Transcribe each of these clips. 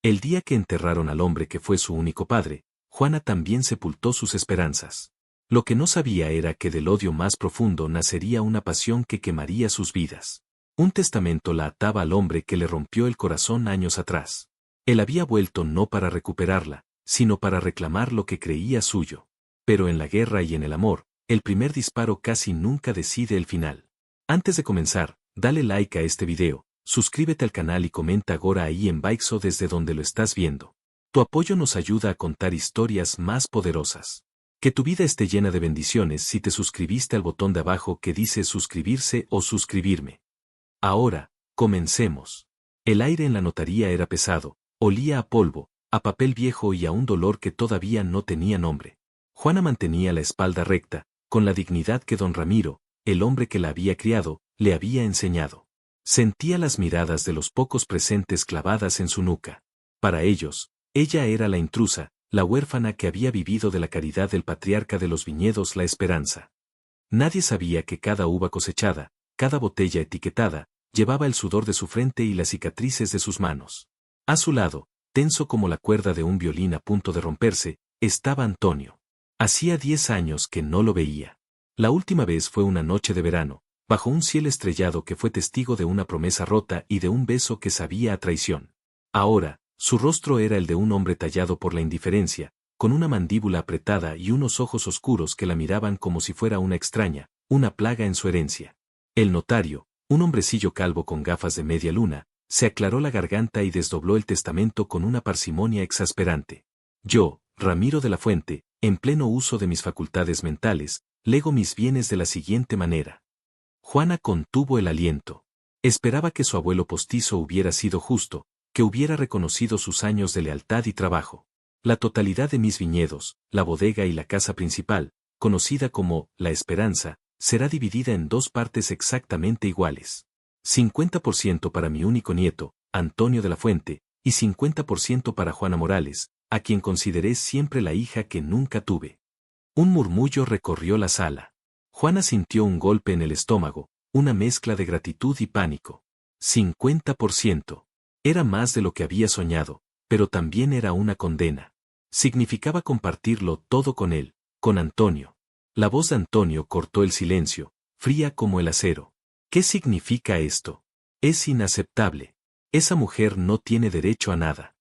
El día que enterraron al hombre que fue su único padre, Juana también sepultó sus esperanzas. Lo que no sabía era que del odio más profundo nacería una pasión que quemaría sus vidas. Un testamento la ataba al hombre que le rompió el corazón años atrás. Él había vuelto no para recuperarla, sino para reclamar lo que creía suyo. Pero en la guerra y en el amor, el primer disparo casi nunca decide el final. Antes de comenzar, dale like a este video, suscríbete al canal y comenta ahora ahí en Baixo desde donde lo estás viendo. Tu apoyo nos ayuda a contar historias más poderosas. Que tu vida esté llena de bendiciones si te suscribiste al botón de abajo que dice suscribirse o suscribirme. Ahora, comencemos. El aire en la notaría era pesado, olía a polvo, a papel viejo y a un dolor que todavía no tenía nombre. Juana mantenía la espalda recta, con la dignidad que don Ramiro, el hombre que la había criado, le había enseñado. Sentía las miradas de los pocos presentes clavadas en su nuca. Para ellos, ella era la intrusa, la huérfana que había vivido de la caridad del patriarca de los viñedos La Esperanza. Nadie sabía que cada uva cosechada, cada botella etiquetada, llevaba el sudor de su frente y las cicatrices de sus manos. A su lado, tenso como la cuerda de un violín a punto de romperse, estaba Antonio. Hacía 10 años que no lo veía. La última vez fue una noche de verano, bajo un cielo estrellado que fue testigo de una promesa rota y de un beso que sabía a traición. Ahora, su rostro era el de un hombre tallado por la indiferencia, con una mandíbula apretada y unos ojos oscuros que la miraban como si fuera una extraña, una plaga en su herencia. El notario, un hombrecillo calvo con gafas de media luna, se aclaró la garganta y desdobló el testamento con una parsimonia exasperante. Yo, Ramiro de la Fuente, en pleno uso de mis facultades mentales, lego mis bienes de la siguiente manera. Juana contuvo el aliento. Esperaba que su abuelo postizo hubiera sido justo, que hubiera reconocido sus años de lealtad y trabajo. La totalidad de mis viñedos, la bodega y la casa principal, conocida como La Esperanza, será dividida en 2 partes exactamente iguales. 50% para mi único nieto, Antonio de la Fuente, y 50% para Juana Morales, a quien consideré siempre la hija que nunca tuve. Un murmullo recorrió la sala. Juana sintió un golpe en el estómago, una mezcla de gratitud y pánico. 50%. Era más de lo que había soñado, pero también era una condena. Significaba compartirlo todo con él, con Antonio. La voz de Antonio cortó el silencio, fría como el acero. ¿Qué significa esto? Es inaceptable. Esa mujer no tiene derecho a nada.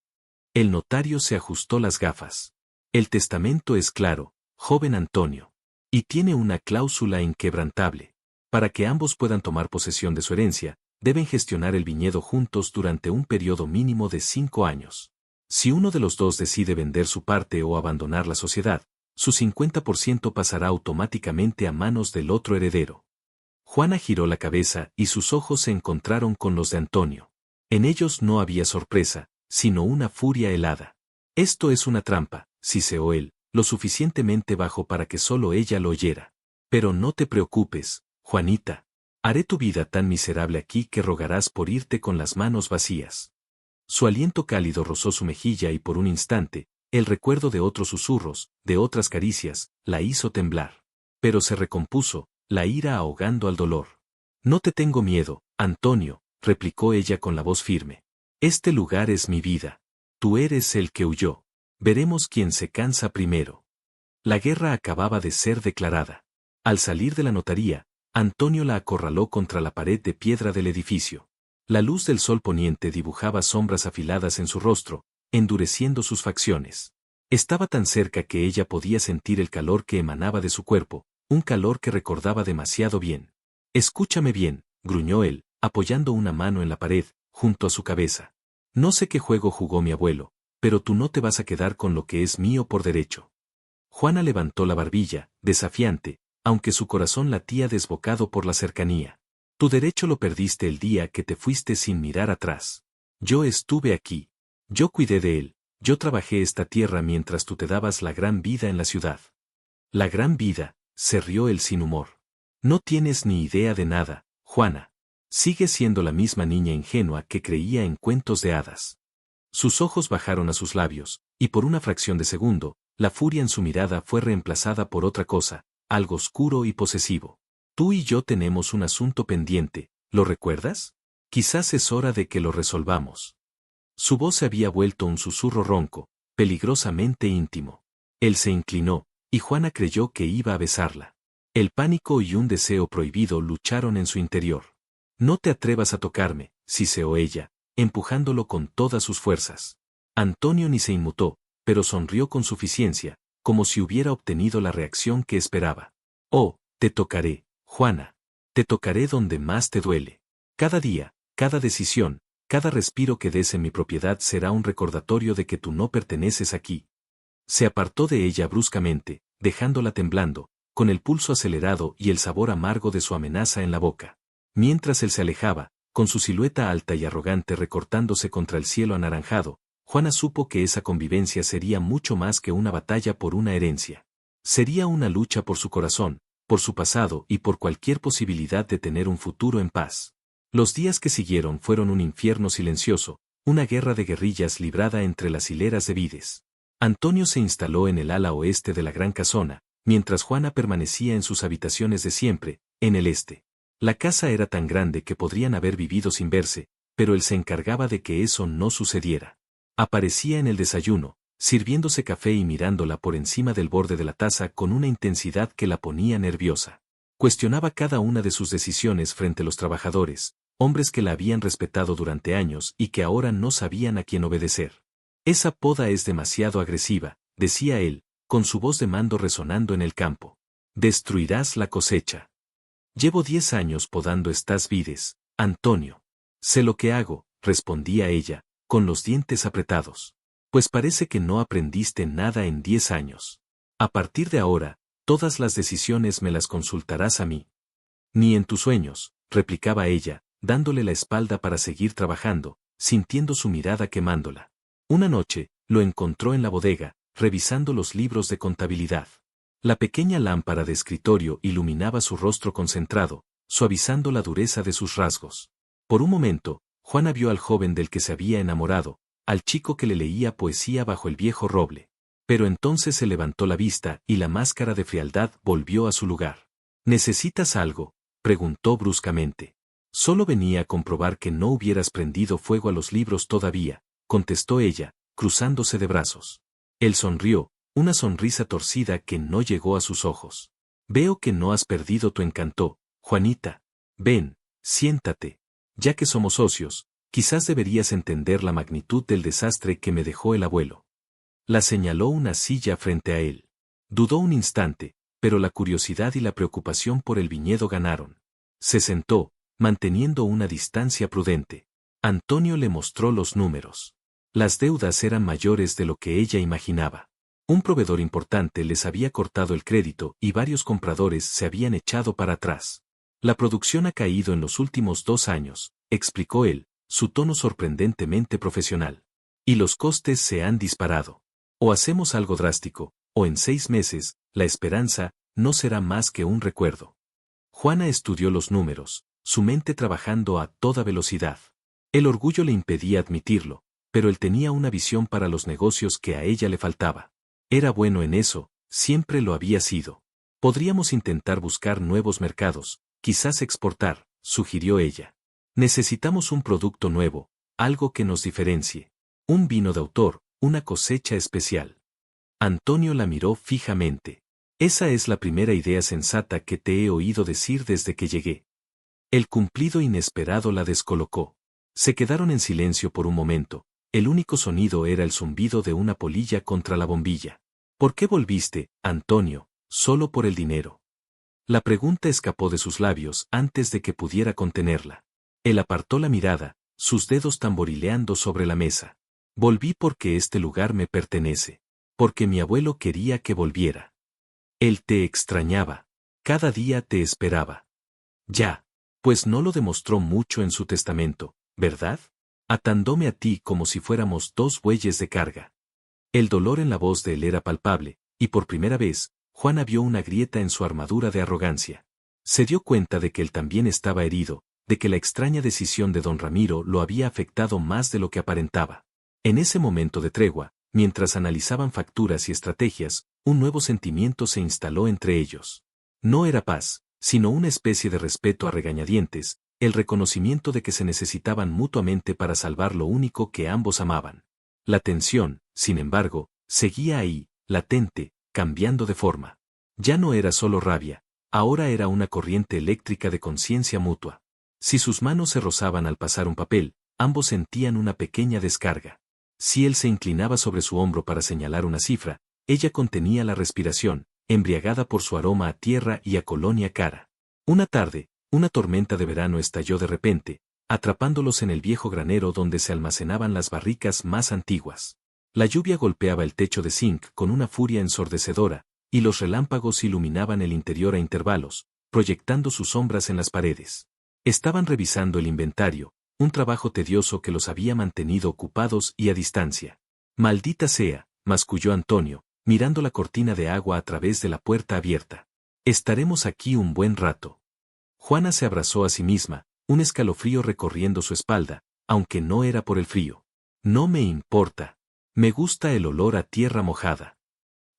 El notario se ajustó las gafas. El testamento es claro, joven Antonio. Y tiene una cláusula inquebrantable. Para que ambos puedan tomar posesión de su herencia, deben gestionar el viñedo juntos durante un periodo mínimo de 5 años. Si uno de los dos decide vender su parte o abandonar la sociedad, su 50% pasará automáticamente a manos del otro heredero. Juana giró la cabeza y sus ojos se encontraron con los de Antonio. En ellos no había sorpresa, sino una furia helada. Esto es una trampa, siseó él, lo suficientemente bajo para que solo ella lo oyera. Pero no te preocupes, Juanita. Haré tu vida tan miserable aquí que rogarás por irte con las manos vacías. Su aliento cálido rozó su mejilla y por un instante, el recuerdo de otros susurros, de otras caricias, la hizo temblar. Pero se recompuso, la ira ahogando al dolor. No te tengo miedo, Antonio, replicó ella con la voz firme. Este lugar es mi vida. Tú eres el que huyó. Veremos quién se cansa primero. La guerra acababa de ser declarada. Al salir de la notaría, Antonio la acorraló contra la pared de piedra del edificio. La luz del sol poniente dibujaba sombras afiladas en su rostro, endureciendo sus facciones. Estaba tan cerca que ella podía sentir el calor que emanaba de su cuerpo, un calor que recordaba demasiado bien. Escúchame bien, gruñó él, apoyando una mano en la pared, junto a su cabeza. No sé qué juego jugó mi abuelo, pero tú no te vas a quedar con lo que es mío por derecho. Juana levantó la barbilla, desafiante, aunque su corazón latía desbocado por la cercanía. Tu derecho lo perdiste el día que te fuiste sin mirar atrás. Yo estuve aquí. Yo cuidé de él. Yo trabajé esta tierra mientras tú te dabas la gran vida en la ciudad. La gran vida, se rió él sin humor. No tienes ni idea de nada, Juana. Sigues siendo la misma niña ingenua que creía en cuentos de hadas. Sus ojos bajaron a sus labios, y por una fracción de segundo, la furia en su mirada fue reemplazada por otra cosa, algo oscuro y posesivo. Tú y yo tenemos un asunto pendiente, ¿lo recuerdas? Quizás es hora de que lo resolvamos. Su voz se había vuelto un susurro ronco, peligrosamente íntimo. Él se inclinó, y Juana creyó que iba a besarla. El pánico y un deseo prohibido lucharon en su interior. No te atrevas a tocarme, siseó ella, empujándolo con todas sus fuerzas. Antonio ni se inmutó, pero sonrió con suficiencia, como si hubiera obtenido la reacción que esperaba. Oh, te tocaré, Juana. Te tocaré donde más te duele. Cada día, cada decisión, cada respiro que des en mi propiedad será un recordatorio de que tú no perteneces aquí. Se apartó de ella bruscamente, dejándola temblando, con el pulso acelerado y el sabor amargo de su amenaza en la boca. Mientras él se alejaba, con su silueta alta y arrogante recortándose contra el cielo anaranjado, Juana supo que esa convivencia sería mucho más que una batalla por una herencia. Sería una lucha por su corazón, por su pasado y por cualquier posibilidad de tener un futuro en paz. Los días que siguieron fueron un infierno silencioso, una guerra de guerrillas librada entre las hileras de vides. Antonio se instaló en el ala oeste de la gran casona, mientras Juana permanecía en sus habitaciones de siempre, en el este. La casa era tan grande que podrían haber vivido sin verse, pero él se encargaba de que eso no sucediera. Aparecía en el desayuno, sirviéndose café y mirándola por encima del borde de la taza con una intensidad que la ponía nerviosa. Cuestionaba cada una de sus decisiones frente a los trabajadores, hombres que la habían respetado durante años y que ahora no sabían a quién obedecer. Esa poda es demasiado agresiva, decía él, con su voz de mando resonando en el campo. Destruirás la cosecha. Llevo 10 años podando estas vides, Antonio. Sé lo que hago, respondía ella, con los dientes apretados. Pues parece que no aprendiste nada en 10 años. A partir de ahora, todas las decisiones me las consultarás a mí. Ni en tus sueños, replicaba ella, dándole la espalda para seguir trabajando, sintiendo su mirada quemándola. Una noche, lo encontró en la bodega, revisando los libros de contabilidad. La pequeña lámpara de escritorio iluminaba su rostro concentrado, suavizando la dureza de sus rasgos. Por un momento, Juana vio al joven del que se había enamorado, al chico que le leía poesía bajo el viejo roble. Pero entonces se levantó la vista y la máscara de frialdad volvió a su lugar. ¿Necesitas algo?, preguntó bruscamente. Solo venía a comprobar que no hubieras prendido fuego a los libros todavía, contestó ella, cruzándose de brazos. Él sonrió, una sonrisa torcida que no llegó a sus ojos. Veo que no has perdido tu encanto, Juanita. Ven, siéntate. Ya que somos socios, quizás deberías entender la magnitud del desastre que me dejó el abuelo. La señaló una silla frente a él. Dudó un instante, pero la curiosidad y la preocupación por el viñedo ganaron. Se sentó, manteniendo una distancia prudente. Antonio le mostró los números. Las deudas eran mayores de lo que ella imaginaba. Un proveedor importante les había cortado el crédito y varios compradores se habían echado para atrás. La producción ha caído en los últimos 2 años, explicó él, su tono sorprendentemente profesional. Y los costes se han disparado. O hacemos algo drástico, o en 6 meses, la esperanza no será más que un recuerdo. Juana estudió los números, su mente trabajando a toda velocidad. El orgullo le impedía admitirlo, pero él tenía una visión para los negocios que a ella le faltaba. Era bueno en eso, siempre lo había sido. Podríamos intentar buscar nuevos mercados, quizás exportar, sugirió ella. Necesitamos un producto nuevo, algo que nos diferencie. Un vino de autor, una cosecha especial. Antonio la miró fijamente. Esa es la primera idea sensata que te he oído decir desde que llegué. El cumplido inesperado la descolocó. Se quedaron en silencio por un momento. El único sonido era el zumbido de una polilla contra la bombilla. ¿Por qué volviste, Antonio, solo por el dinero? La pregunta escapó de sus labios antes de que pudiera contenerla. Él apartó la mirada, sus dedos tamborileando sobre la mesa. Volví porque este lugar me pertenece. Porque mi abuelo quería que volviera. Él te extrañaba. Cada día te esperaba. Ya. Pues no lo demostró mucho en su testamento, ¿verdad? Atándome a ti como si fuéramos 2 bueyes de carga. El dolor en la voz de él era palpable, y por primera vez, Juana vio una grieta en su armadura de arrogancia. Se dio cuenta de que él también estaba herido, de que la extraña decisión de don Ramiro lo había afectado más de lo que aparentaba. En ese momento de tregua, mientras analizaban facturas y estrategias, un nuevo sentimiento se instaló entre ellos. No era paz, sino una especie de respeto a regañadientes, el reconocimiento de que se necesitaban mutuamente para salvar lo único que ambos amaban. La tensión, sin embargo, seguía ahí, latente, cambiando de forma. Ya no era solo rabia, ahora era una corriente eléctrica de conciencia mutua. Si sus manos se rozaban al pasar un papel, ambos sentían una pequeña descarga. Si él se inclinaba sobre su hombro para señalar una cifra, ella contenía la respiración, embriagada por su aroma a tierra y a colonia cara. Una tarde, una tormenta de verano estalló de repente, atrapándolos en el viejo granero donde se almacenaban las barricas más antiguas. La lluvia golpeaba el techo de zinc con una furia ensordecedora, y los relámpagos iluminaban el interior a intervalos, proyectando sus sombras en las paredes. Estaban revisando el inventario, un trabajo tedioso que los había mantenido ocupados y a distancia. Maldita sea, masculló Antonio, mirando la cortina de agua a través de la puerta abierta. Estaremos aquí un buen rato. Juana se abrazó a sí misma, un escalofrío recorriendo su espalda, aunque no era por el frío. No me importa. Me gusta el olor a tierra mojada.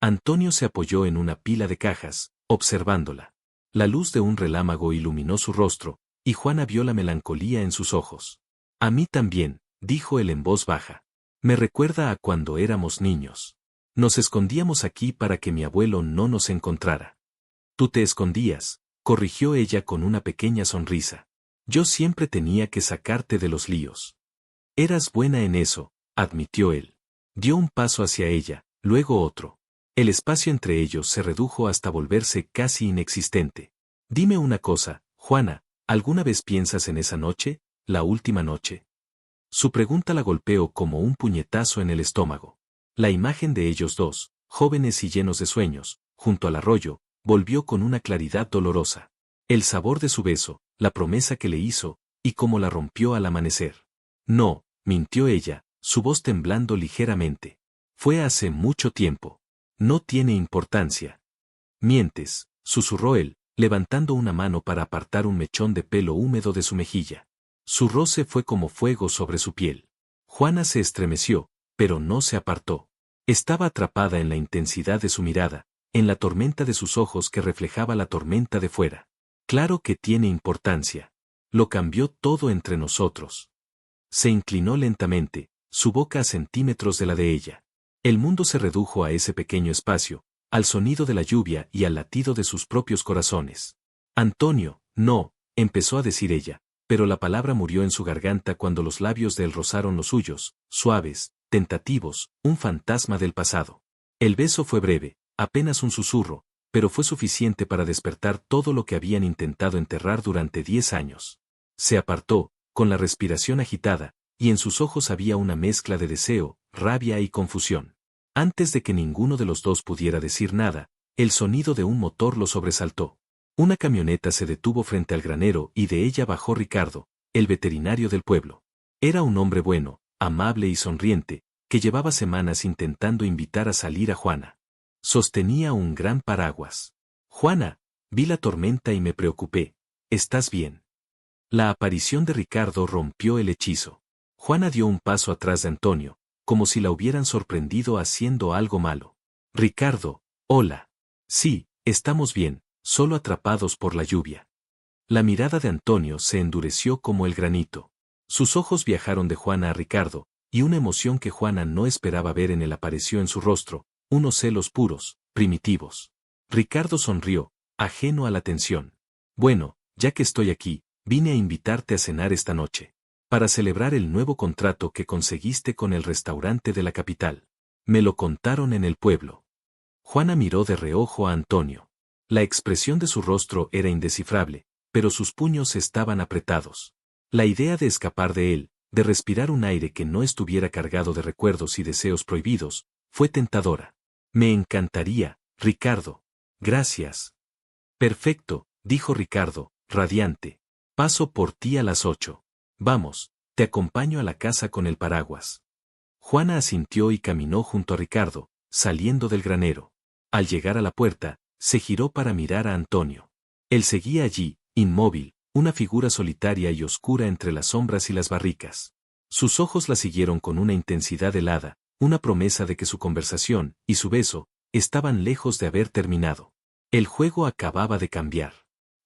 Antonio se apoyó en una pila de cajas, observándola. La luz de un relámpago iluminó su rostro, y Juana vio la melancolía en sus ojos. A mí también, dijo él en voz baja. Me recuerda a cuando éramos niños. Nos escondíamos aquí para que mi abuelo no nos encontrara. Tú te escondías, corrigió ella con una pequeña sonrisa. Yo siempre tenía que sacarte de los líos. Eras buena en eso, admitió él. Dio un paso hacia ella, luego otro. El espacio entre ellos se redujo hasta volverse casi inexistente. Dime una cosa, Juana, ¿alguna vez piensas en esa noche, la última noche? Su pregunta la golpeó como un puñetazo en el estómago. La imagen de ellos dos, jóvenes y llenos de sueños, junto al arroyo, volvió con una claridad dolorosa. El sabor de su beso, la promesa que le hizo, y cómo la rompió al amanecer. No, mintió ella, su voz temblando ligeramente. Fue hace mucho tiempo. No tiene importancia. Mientes, susurró él, levantando una mano para apartar un mechón de pelo húmedo de su mejilla. Su roce fue como fuego sobre su piel. Juana se estremeció, pero no se apartó. Estaba atrapada en la intensidad de su mirada, en la tormenta de sus ojos que reflejaba la tormenta de fuera. Claro que tiene importancia. Lo cambió todo entre nosotros. Se inclinó lentamente, su boca a centímetros de la de ella. El mundo se redujo a ese pequeño espacio, al sonido de la lluvia y al latido de sus propios corazones. Antonio, no, empezó a decir ella, pero la palabra murió en su garganta cuando los labios de él rozaron los suyos, suaves, tentativos, un fantasma del pasado. El beso fue breve, apenas un susurro, pero fue suficiente para despertar todo lo que habían intentado enterrar durante 10 años. Se apartó, con la respiración agitada, y en sus ojos había una mezcla de deseo, rabia y confusión. Antes de que ninguno de los dos pudiera decir nada, el sonido de un motor lo sobresaltó. Una camioneta se detuvo frente al granero y de ella bajó Ricardo, el veterinario del pueblo. Era un hombre bueno, amable y sonriente, que llevaba semanas intentando invitar a salir a Juana. Sostenía un gran paraguas. Juana, vi la tormenta y me preocupé. ¿Estás bien? La aparición de Ricardo rompió el hechizo. Juana dio un paso atrás de Antonio, como si la hubieran sorprendido haciendo algo malo. Ricardo, hola. Sí, estamos bien, solo atrapados por la lluvia. La mirada de Antonio se endureció como el granito. Sus ojos viajaron de Juana a Ricardo, y una emoción que Juana no esperaba ver en él apareció en su rostro, unos celos puros, primitivos. Ricardo sonrió, ajeno a la tensión. Bueno, ya que estoy aquí, vine a invitarte a cenar esta noche. Para celebrar el nuevo contrato que conseguiste con el restaurante de la capital. Me lo contaron en el pueblo. Juana miró de reojo a Antonio. La expresión de su rostro era indescifrable, pero sus puños estaban apretados. La idea de escapar de él, de respirar un aire que no estuviera cargado de recuerdos y deseos prohibidos, fue tentadora. Me encantaría, Ricardo. Gracias. Perfecto, dijo Ricardo, radiante. Paso por ti a las 8. Vamos, te acompaño a la casa con el paraguas. Juana asintió y caminó junto a Ricardo, saliendo del granero. Al llegar a la puerta, se giró para mirar a Antonio. Él seguía allí, inmóvil, una figura solitaria y oscura entre las sombras y las barricas. Sus ojos la siguieron con una intensidad helada, una promesa de que su conversación y su beso estaban lejos de haber terminado. El juego acababa de cambiar.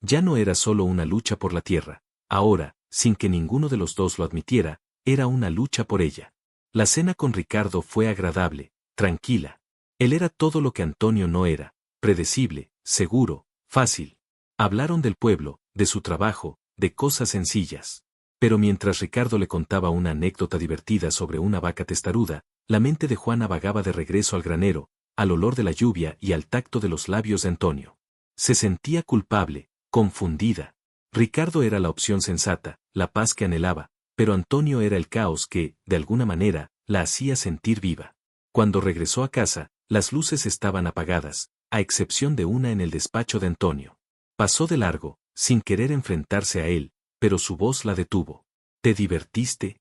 Ya no era solo una lucha por la tierra, Ahora, sin que ninguno de los dos lo admitiera, era una lucha por ella. La cena con Ricardo fue agradable, tranquila. Él era todo lo que Antonio no era, predecible, seguro, fácil. Hablaron del pueblo, de su trabajo, de cosas sencillas. Pero mientras Ricardo le contaba una anécdota divertida sobre una vaca testaruda, la mente de Juana vagaba de regreso al granero, al olor de la lluvia y al tacto de los labios de Antonio. Se sentía culpable, confundida. Ricardo era la opción sensata, la paz que anhelaba, pero Antonio era el caos que, de alguna manera, la hacía sentir viva. Cuando regresó a casa, las luces estaban apagadas, a excepción de una en el despacho de Antonio. Pasó de largo, sin querer enfrentarse a él, pero su voz la detuvo. ¿Te divertiste?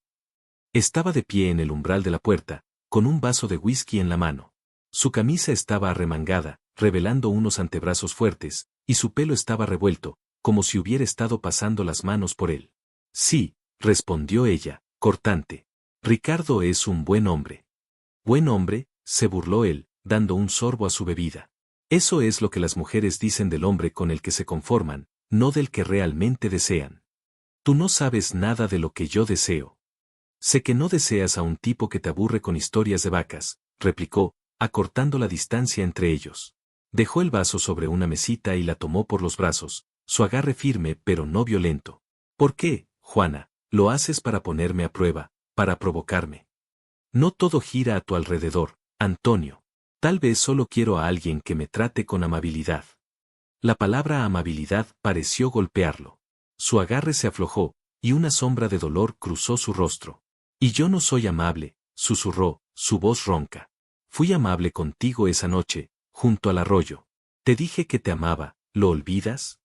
Estaba de pie en el umbral de la puerta, con un vaso de whisky en la mano. Su camisa estaba arremangada, revelando unos antebrazos fuertes, y su pelo estaba revuelto, como si hubiera estado pasando las manos por él. Sí, respondió ella, cortante. Ricardo es un buen hombre. ¿Buen hombre?, se burló él, dando un sorbo a su bebida. Eso es lo que las mujeres dicen del hombre con el que se conforman, no del que realmente desean. Tú no sabes nada de lo que yo deseo. Sé que no deseas a un tipo que te aburre con historias de vacas, replicó, acortando la distancia entre ellos. Dejó el vaso sobre una mesita y la tomó por los brazos, su agarre firme pero no violento. ¿Por qué, Juana, lo haces para ponerme a prueba, para provocarme? No todo gira a tu alrededor, Antonio. Tal vez solo quiero a alguien que me trate con amabilidad. La palabra amabilidad pareció golpearlo. Su agarre se aflojó, y una sombra de dolor cruzó su rostro. Y yo no soy amable, susurró, su voz ronca. Fui amable contigo esa noche, junto al arroyo. Te dije que te amaba, ¿lo olvidas?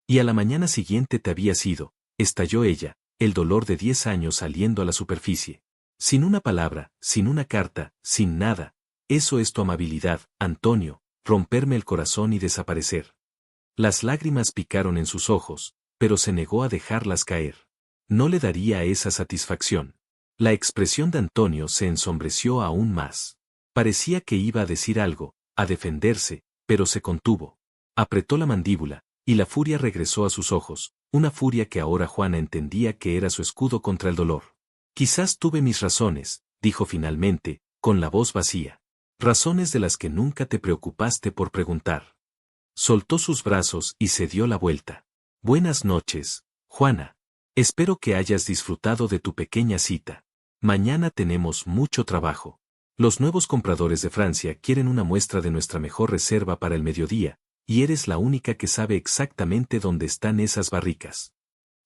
Y a la mañana siguiente te habías ido, estalló ella, el dolor de 10 años saliendo a la superficie. Sin una palabra, sin una carta, sin nada. Eso es tu amabilidad, Antonio, romperme el corazón y desaparecer. Las lágrimas picaron en sus ojos, pero se negó a dejarlas caer. No le daría esa satisfacción. La expresión de Antonio se ensombreció aún más. Parecía que iba a decir algo, a defenderse, pero se contuvo. Apretó la mandíbula, y la furia regresó a sus ojos, una furia que ahora Juana entendía que era su escudo contra el dolor. Quizás tuve mis razones, dijo finalmente, con la voz vacía. Razones de las que nunca te preocupaste por preguntar. Soltó sus brazos y se dio la vuelta. Buenas noches, Juana. Espero que hayas disfrutado de tu pequeña cita. Mañana tenemos mucho trabajo. Los nuevos compradores de Francia quieren una muestra de nuestra mejor reserva para el mediodía, y eres la única que sabe exactamente dónde están esas barricas.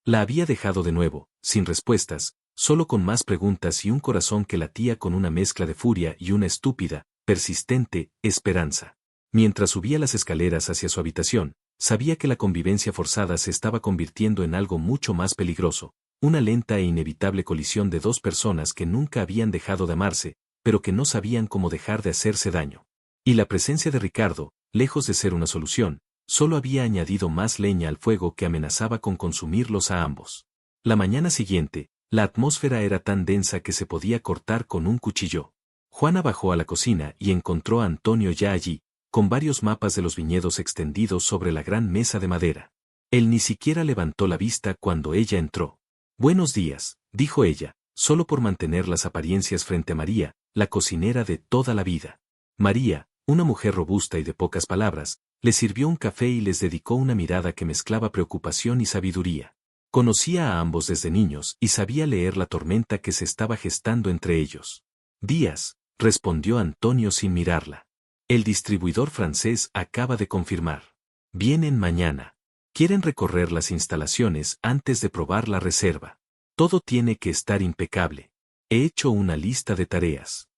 La había dejado de nuevo, sin respuestas, solo con más preguntas y un corazón que latía con una mezcla de furia y una estúpida, persistente, esperanza. Mientras subía las escaleras hacia su habitación, sabía que la convivencia forzada se estaba convirtiendo en algo mucho más peligroso, una lenta e inevitable colisión de dos personas que nunca habían dejado de amarse, pero que no sabían cómo dejar de hacerse daño. Y la presencia de Ricardo, lejos de ser una solución, solo había añadido más leña al fuego que amenazaba con consumirlos a ambos. La mañana siguiente, la atmósfera era tan densa que se podía cortar con un cuchillo. Juana bajó a la cocina y encontró a Antonio ya allí, con varios mapas de los viñedos extendidos sobre la gran mesa de madera. Él ni siquiera levantó la vista cuando ella entró. Buenos días, dijo ella, solo por mantener las apariencias frente a María, la cocinera de toda la vida. María, una mujer robusta y de pocas palabras, les sirvió un café y les dedicó una mirada que mezclaba preocupación y sabiduría. Conocía a ambos desde niños y sabía leer la tormenta que se estaba gestando entre ellos. Días, respondió Antonio sin mirarla. El distribuidor francés acaba de confirmar. Vienen mañana. Quieren recorrer las instalaciones antes de probar la reserva. Todo tiene que estar impecable. He hecho una lista de tareas.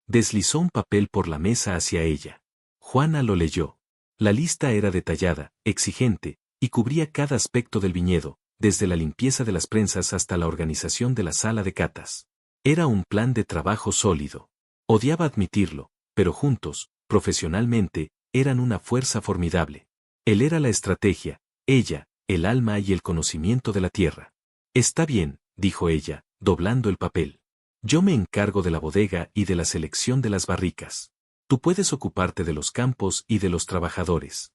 Deslizó un papel por la mesa hacia ella. Juana lo leyó. La lista era detallada, exigente, y cubría cada aspecto del viñedo, desde la limpieza de las prensas hasta la organización de la sala de catas. Era un plan de trabajo sólido. Odiaba admitirlo, pero juntos, profesionalmente, eran una fuerza formidable. Él era la estrategia, ella, el alma y el conocimiento de la tierra. Está bien, dijo ella, doblando el papel. Yo me encargo de la bodega y de la selección de las barricas. Tú puedes ocuparte de los campos y de los trabajadores.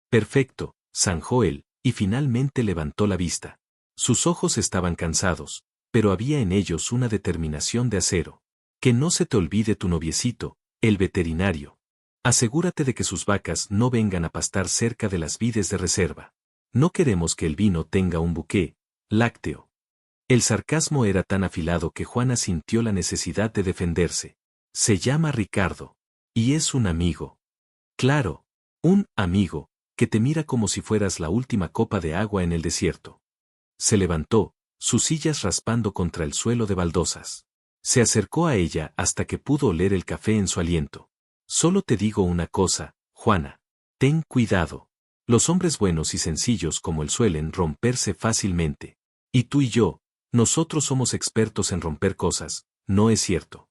Perfecto, zanjó él, y finalmente levantó la vista. Sus ojos estaban cansados, pero había en ellos una determinación de acero. Que no se te olvide tu noviecito, el veterinario. Asegúrate de que sus vacas no vengan a pastar cerca de las vides de reserva. No queremos que el vino tenga un buque lácteo. El sarcasmo era tan afilado que Juana sintió la necesidad de defenderse. Se llama Ricardo. Y es un amigo. Claro, un amigo, que te mira como si fueras la última copa de agua en el desierto. Se levantó, sus sillas raspando contra el suelo de baldosas. Se acercó a ella hasta que pudo oler el café en su aliento. Solo te digo una cosa, Juana. Ten cuidado. Los hombres buenos y sencillos como él suelen romperse fácilmente. Y tú y yo, nosotros somos expertos en romper cosas, ¿no es cierto?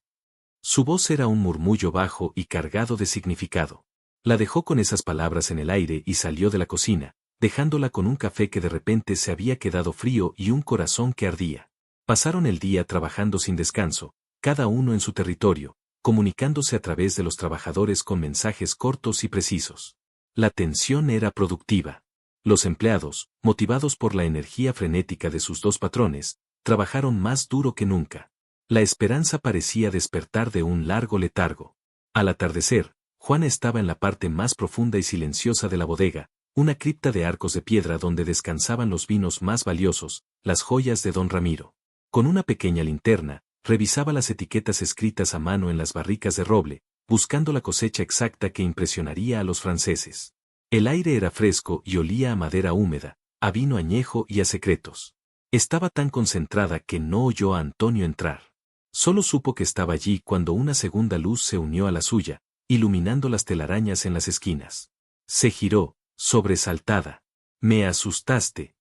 Su voz era un murmullo bajo y cargado de significado. La dejó con esas palabras en el aire y salió de la cocina, dejándola con un café que de repente se había quedado frío y un corazón que ardía. Pasaron el día trabajando sin descanso, cada uno en su territorio, comunicándose a través de los trabajadores con mensajes cortos y precisos. La tensión era productiva. Los empleados, motivados por la energía frenética de sus dos patrones, trabajaron más duro que nunca. La esperanza parecía despertar de un largo letargo. Al atardecer, Juana estaba en la parte más profunda y silenciosa de la bodega, una cripta de arcos de piedra donde descansaban los vinos más valiosos, las joyas de don Ramiro. Con una pequeña linterna, revisaba las etiquetas escritas a mano en las barricas de roble, buscando la cosecha exacta que impresionaría a los franceses. El aire era fresco y olía a madera húmeda, a vino añejo y a secretos. Estaba tan concentrada que no oyó a Antonio entrar. Solo supo que estaba allí cuando una segunda luz se unió a la suya, iluminando las telarañas en las esquinas. Se giró, sobresaltada. Me asustaste.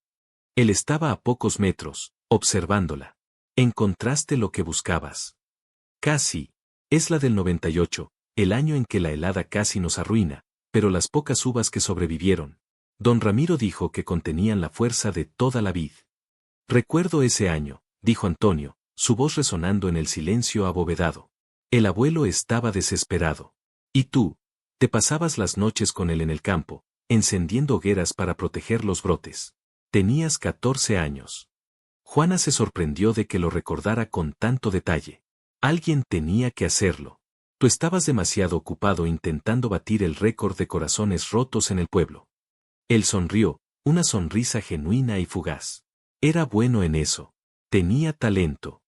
Él estaba a pocos metros, observándola. ¿Encontraste lo que buscabas? Casi. Es la del 98, el año en que la helada casi nos arruina, pero las pocas uvas que sobrevivieron. Don Ramiro dijo que contenían la fuerza de toda la vid. Recuerdo ese año, dijo Antonio, su voz resonando en el silencio abovedado. El abuelo estaba desesperado. Y tú, te pasabas las noches con él en el campo, encendiendo hogueras para proteger los brotes. Tenías 14 años. Juana se sorprendió de que lo recordara con tanto detalle. Alguien tenía que hacerlo. Tú estabas demasiado ocupado intentando batir el récord de corazones rotos en el pueblo. Él sonrió, una sonrisa genuina y fugaz. Era bueno en eso. Tenía talento.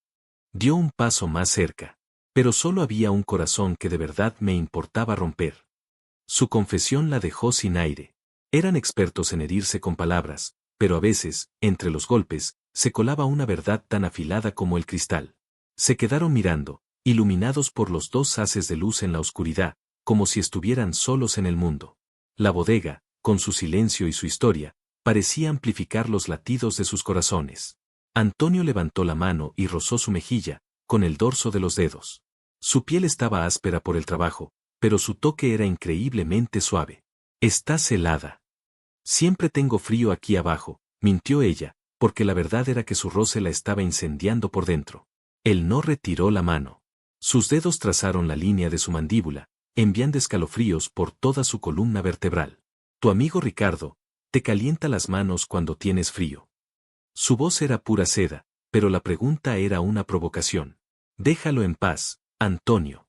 Dio un paso más cerca. Pero solo había un corazón que de verdad me importaba romper. Su confesión la dejó sin aire. Eran expertos en herirse con palabras, pero a veces, entre los golpes, se colaba una verdad tan afilada como el cristal. Se quedaron mirando, iluminados por los dos haces de luz en la oscuridad, como si estuvieran solos en el mundo. La bodega, con su silencio y su historia, parecía amplificar los latidos de sus corazones. Antonio levantó la mano y rozó su mejilla, con el dorso de los dedos. Su piel estaba áspera por el trabajo, pero su toque era increíblemente suave. Estás helada. Siempre tengo frío aquí abajo, mintió ella, porque la verdad era que su roce la estaba incendiando por dentro. Él no retiró la mano. Sus dedos trazaron la línea de su mandíbula, enviando escalofríos por toda su columna vertebral. Tu amigo Ricardo, te calienta las manos cuando tienes frío. Su voz era pura seda, pero la pregunta era una provocación. Déjalo en paz, Antonio.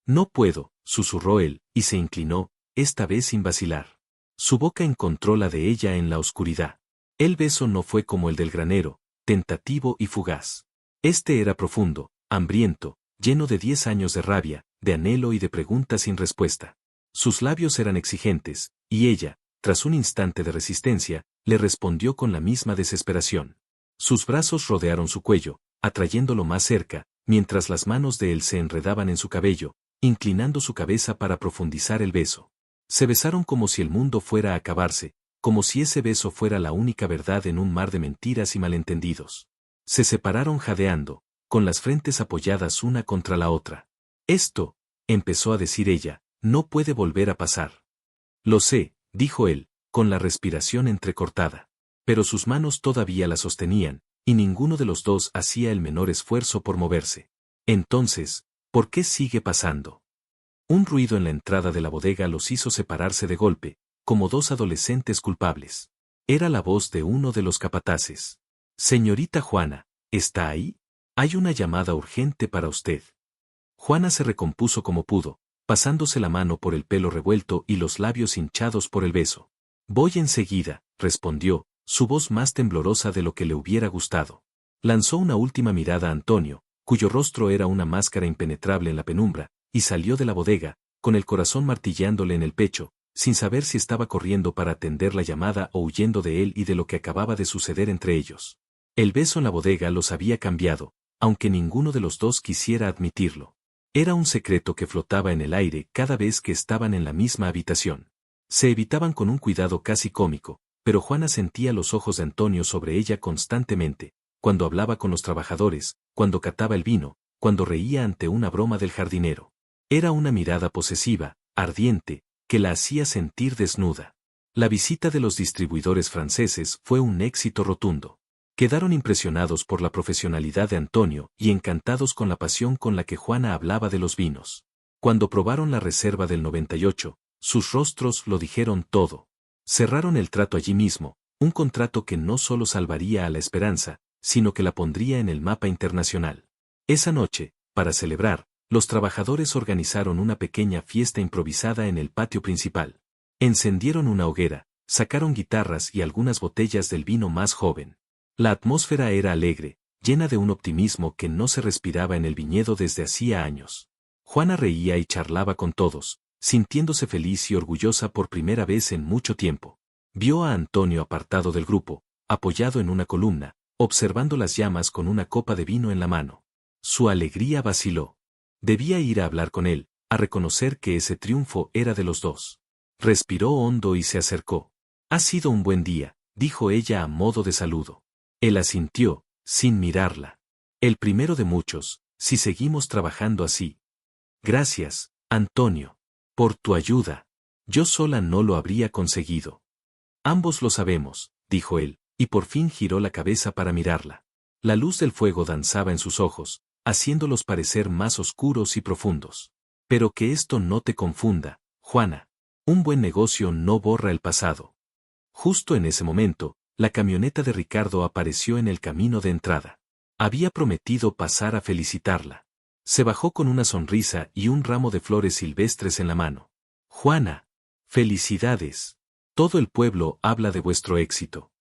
No puedo, susurró él, y se inclinó, esta vez sin vacilar. Su boca encontró la de ella en la oscuridad. El beso no fue como el del granero, tentativo y fugaz. Este era profundo, hambriento, lleno de 10 años de rabia, de anhelo y de preguntas sin respuesta. Sus labios eran exigentes, y ella, tras un instante de resistencia, le respondió con la misma desesperación. Sus brazos rodearon su cuello, atrayéndolo más cerca, mientras las manos de él se enredaban en su cabello, inclinando su cabeza para profundizar el beso. Se besaron como si el mundo fuera a acabarse, como si ese beso fuera la única verdad en un mar de mentiras y malentendidos. Se separaron jadeando, con las frentes apoyadas una contra la otra. Esto, empezó a decir ella, no puede volver a pasar. Lo sé, dijo él, con la respiración entrecortada. Pero sus manos todavía la sostenían, y ninguno de los dos hacía el menor esfuerzo por moverse. Entonces, ¿por qué sigue pasando? Un ruido en la entrada de la bodega los hizo separarse de golpe, como dos adolescentes culpables. Era la voz de uno de los capataces. Señorita Juana, ¿está ahí? Hay una llamada urgente para usted. Juana se recompuso como pudo, pasándose la mano por el pelo revuelto y los labios hinchados por el beso. Voy enseguida, respondió, su voz más temblorosa de lo que le hubiera gustado. Lanzó una última mirada a Antonio, cuyo rostro era una máscara impenetrable en la penumbra, y salió de la bodega, con el corazón martillándole en el pecho, sin saber si estaba corriendo para atender la llamada o huyendo de él y de lo que acababa de suceder entre ellos. El beso en la bodega los había cambiado, aunque ninguno de los dos quisiera admitirlo. Era un secreto que flotaba en el aire cada vez que estaban en la misma habitación. Se evitaban con un cuidado casi cómico, pero Juana sentía los ojos de Antonio sobre ella constantemente, cuando hablaba con los trabajadores, cuando cataba el vino, cuando reía ante una broma del jardinero. Era una mirada posesiva, ardiente, que la hacía sentir desnuda. La visita de los distribuidores franceses fue un éxito rotundo. Quedaron impresionados por la profesionalidad de Antonio y encantados con la pasión con la que Juana hablaba de los vinos. Cuando probaron la reserva del 98, sus rostros lo dijeron todo. Cerraron el trato allí mismo, un contrato que no solo salvaría a la Esperanza, sino que la pondría en el mapa internacional. Esa noche, para celebrar, los trabajadores organizaron una pequeña fiesta improvisada en el patio principal. Encendieron una hoguera, sacaron guitarras y algunas botellas del vino más joven. La atmósfera era alegre, llena de un optimismo que no se respiraba en el viñedo desde hacía años. Juana reía y charlaba con todos, sintiéndose feliz y orgullosa por primera vez en mucho tiempo. Vio a Antonio apartado del grupo, apoyado en una columna, observando las llamas con una copa de vino en la mano. Su alegría vaciló. Debía ir a hablar con él, a reconocer que ese triunfo era de los dos. Respiró hondo y se acercó. Ha sido un buen día, dijo ella a modo de saludo. Él asintió, sin mirarla. El primero de muchos, si seguimos trabajando así. Gracias, Antonio, por tu ayuda. Yo sola no lo habría conseguido. Ambos lo sabemos, dijo él, y por fin giró la cabeza para mirarla. La luz del fuego danzaba en sus ojos, haciéndolos parecer más oscuros y profundos. Pero que esto no te confunda, Juana. Un buen negocio no borra el pasado. Justo en ese momento, la camioneta de Ricardo apareció en el camino de entrada. Había prometido pasar a felicitarla. Se bajó con una sonrisa y un ramo de flores silvestres en la mano. Juana, felicidades. Todo el pueblo habla de vuestro éxito.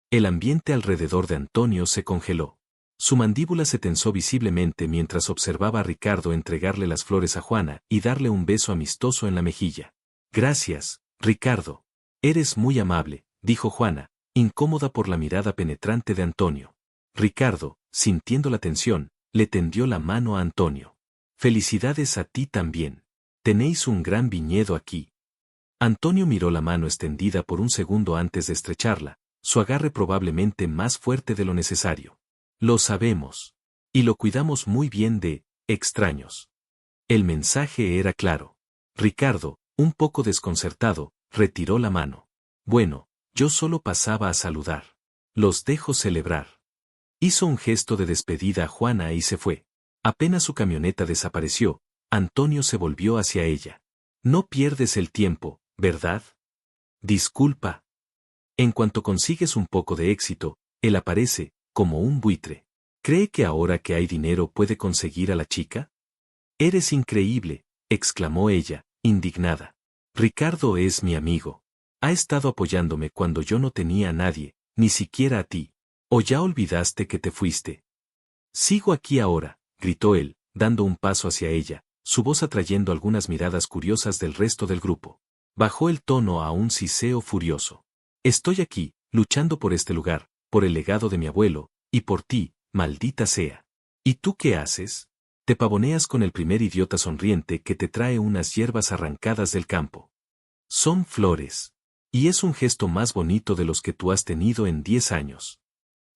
El ambiente alrededor de Antonio se congeló. Su mandíbula se tensó visiblemente mientras observaba a Ricardo entregarle las flores a Juana y darle un beso amistoso en la mejilla. Gracias, Ricardo. Eres muy amable, dijo Juana, incómoda por la mirada penetrante de Antonio. Ricardo, sintiendo la tensión, le tendió la mano a Antonio. Felicidades a ti también. Tenéis un gran viñedo aquí. Antonio miró la mano extendida por un segundo antes de estrecharla, su agarre probablemente más fuerte de lo necesario. Lo sabemos. Y lo cuidamos muy bien de extraños. El mensaje era claro. Ricardo, un poco desconcertado, retiró la mano. Bueno, yo solo pasaba a saludar. Los dejo celebrar. Hizo un gesto de despedida a Juana y se fue. Apenas su camioneta desapareció, Antonio se volvió hacia ella. No pierdes el tiempo, ¿verdad? Disculpa. En cuanto consigues un poco de éxito, él aparece, como un buitre. ¿Cree que ahora que hay dinero puede conseguir a la chica? Eres increíble, exclamó ella, indignada. Ricardo es mi amigo. Ha estado apoyándome cuando yo no tenía a nadie, ni siquiera a ti. ¿O ya olvidaste que te fuiste? Sigo aquí ahora, gritó él, dando un paso hacia ella, su voz atrayendo algunas miradas curiosas del resto del grupo. Bajó el tono a un siseo furioso. Estoy aquí, luchando por este lugar, por el legado de mi abuelo, y por ti, maldita sea. ¿Y tú qué haces? Te pavoneas con el primer idiota sonriente que te trae unas hierbas arrancadas del campo. Son flores. Y es un gesto más bonito de los que tú has tenido en 10 años.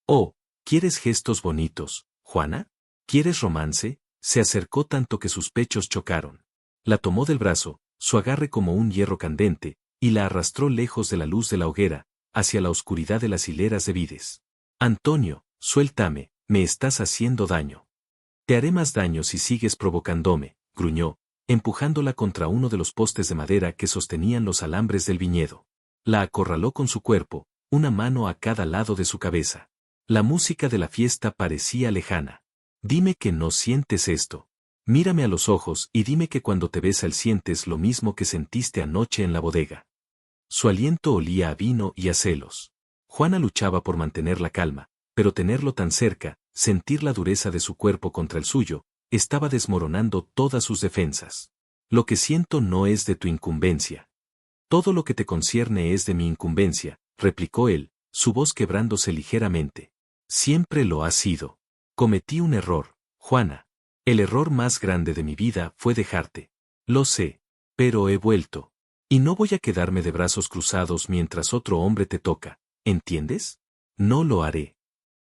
Oh, ¿quieres gestos bonitos, Juana? ¿Quieres romance? Se acercó tanto que sus pechos chocaron. La tomó del brazo, su agarre como un hierro candente, y la arrastró lejos de la luz de la hoguera, hacia la oscuridad de las hileras de vides. Antonio, suéltame, me estás haciendo daño. Te haré más daño si sigues provocándome, gruñó, empujándola contra uno de los postes de madera que sostenían los alambres del viñedo. La acorraló con su cuerpo, una mano a cada lado de su cabeza. La música de la fiesta parecía lejana. Dime que no sientes esto. Mírame a los ojos y dime que cuando te besa él sientes lo mismo que sentiste anoche en la bodega. Su aliento olía a vino y a celos. Juana luchaba por mantener la calma, pero tenerlo tan cerca, sentir la dureza de su cuerpo contra el suyo, estaba desmoronando todas sus defensas. Lo que siento no es de tu incumbencia. Todo lo que te concierne es de mi incumbencia, replicó él, su voz quebrándose ligeramente. Siempre lo ha sido. Cometí un error, Juana. El error más grande de mi vida fue dejarte. Lo sé, pero he vuelto. Y no voy a quedarme de brazos cruzados mientras otro hombre te toca, ¿entiendes? No lo haré.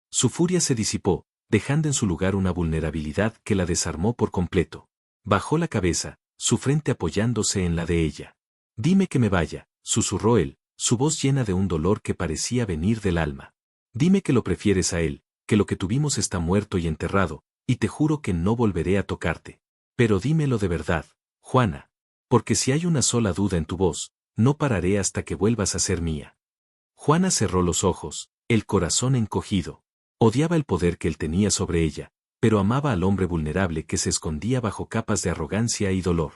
Su furia se disipó, dejando en su lugar una vulnerabilidad que la desarmó por completo. Bajó la cabeza, su frente apoyándose en la de ella. Dime que me vaya, susurró él, su voz llena de un dolor que parecía venir del alma. Dime que lo prefieres a él, que lo que tuvimos está muerto y enterrado, y te juro que no volveré a tocarte. Pero dímelo de verdad, Juana. Porque si hay una sola duda en tu voz, no pararé hasta que vuelvas a ser mía. Juana cerró los ojos, el corazón encogido. Odiaba el poder que él tenía sobre ella, pero amaba al hombre vulnerable que se escondía bajo capas de arrogancia y dolor.